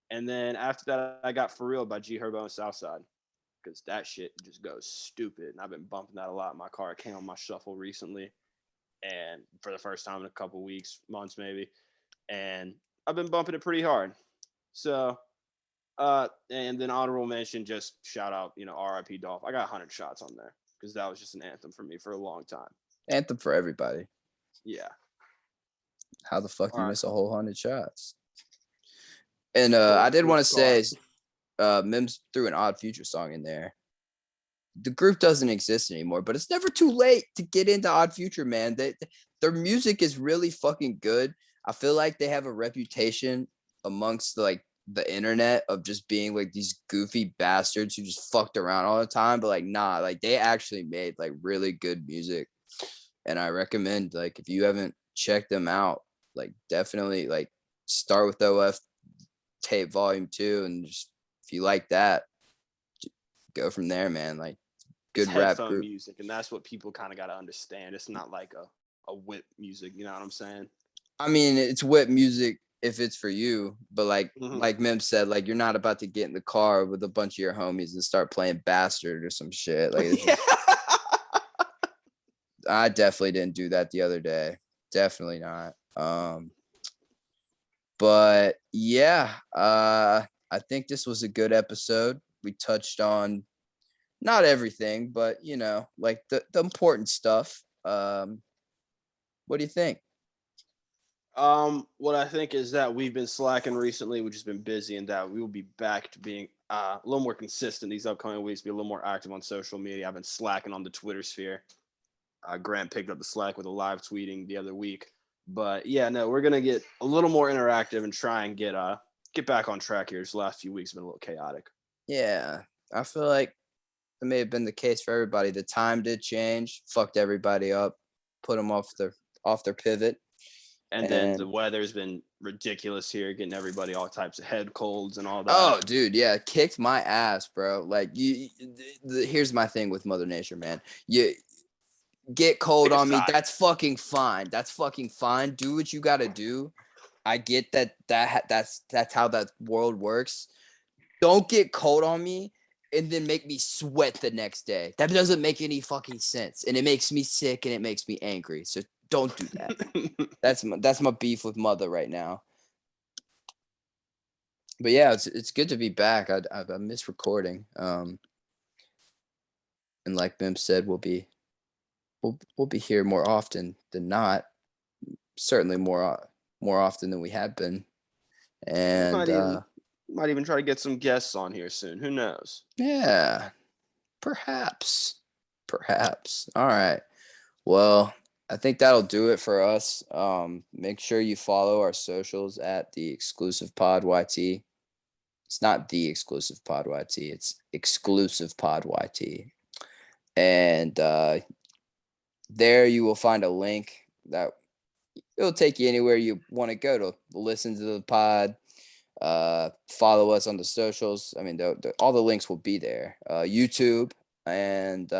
S2: And then after that, I got For Real by G Herbo and Southside, because that shit just goes stupid. And I've been bumping that a lot in my car. It came on my shuffle recently, and for the first time in a couple weeks, months maybe. And I've been bumping it pretty hard. So, and then honorable mention, just shout out, RIP Dolph. I got 100 shots on there because that was just an anthem for me for a long time.
S1: Anthem for everybody.
S2: Yeah.
S1: How the fuck you miss a whole 100 shots? And I did want to say, Mims threw an Odd Future song in there. The group doesn't exist anymore, but it's never too late to get into Odd Future, man. Their music is really fucking good. I feel like they have a reputation amongst the internet of just being like these goofy bastards who just fucked around all the time, but they actually made like really good music. And I recommend, like, if you haven't checked them out, like, definitely like start with OF tape volume 2, and just if you like that, go from there, man. Like, good rap group
S2: music, and that's what people kind of got to understand. It's not like a whip music, you know what I'm saying?
S1: I mean, it's whip music if it's for you, but like Mim said, like, you're not about to get in the car with a bunch of your homies and start playing Bastard or some shit. Like, I definitely didn't do that the other day. Definitely not. But yeah, I think this was a good episode. We touched on not everything, but like the important stuff. What do you think?
S2: What I think is that we've been slacking recently. We've just been busy, and that we will be back to being a little more consistent these upcoming weeks, be a little more active on social media. I've been slacking on the Twitter sphere. Grant picked up the slack with a live tweeting the other week. But yeah, no, we're gonna get a little more interactive and try and get back on track here. This last few weeks have been a little chaotic.
S1: Yeah, I feel like it may have been the case for everybody. The time did change, fucked everybody up, put them off their pivot.
S2: And then the weather's been ridiculous here, getting everybody all types of head colds and all that.
S1: Oh, dude, yeah, kicked my ass, bro. Like, here's my thing with Mother Nature, man. You get cold on me, that's fucking fine. That's fucking fine. Do what you got to do. I get that's how that world works. Don't get cold on me and then make me sweat the next day. That doesn't make any fucking sense, and it makes me sick and it makes me angry. So don't do that. That's my beef with Mother right now. But yeah, it's good to be back. I miss recording. And like Bim said, we'll be here more often than not. Certainly more often than we have been. And
S2: might even try to get some guests on here soon. Who knows?
S1: Yeah, perhaps. All right. Well, I think that'll do it for us. Make sure you follow our socials at the Exclusive Pod YT. It's not the Exclusive Pod YT. It's Exclusive Pod YT. And there you will find a link that it'll take you anywhere you want to go to listen to the pod. Follow us on the socials. I mean, all the links will be there. YouTube and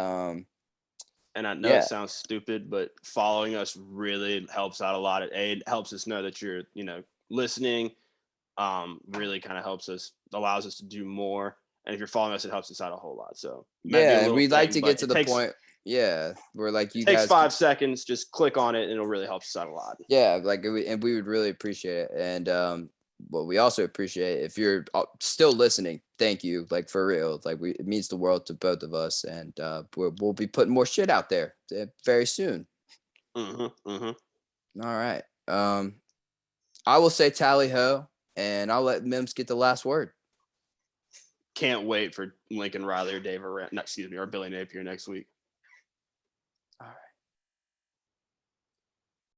S2: I know it sounds stupid, but following us really helps out a lot. It helps us know that you're, listening. Really kind of allows us to do more. And if you're following us, it helps us out a whole lot. So
S1: yeah, and we'd like to get to the point. Yeah, we're like, you guys.
S2: Takes 5 seconds. Just click on it, and it'll really help us out a lot.
S1: Yeah, like, and we would really appreciate it. And what we also appreciate, if you're still listening, thank you. Like, for real. Like, it means the world to both of us. And we'll be putting more shit out there very soon. All right. I will say tally ho, and I'll let Mims get the last word.
S2: Can't wait for Lincoln Riley or Billy Napier next week.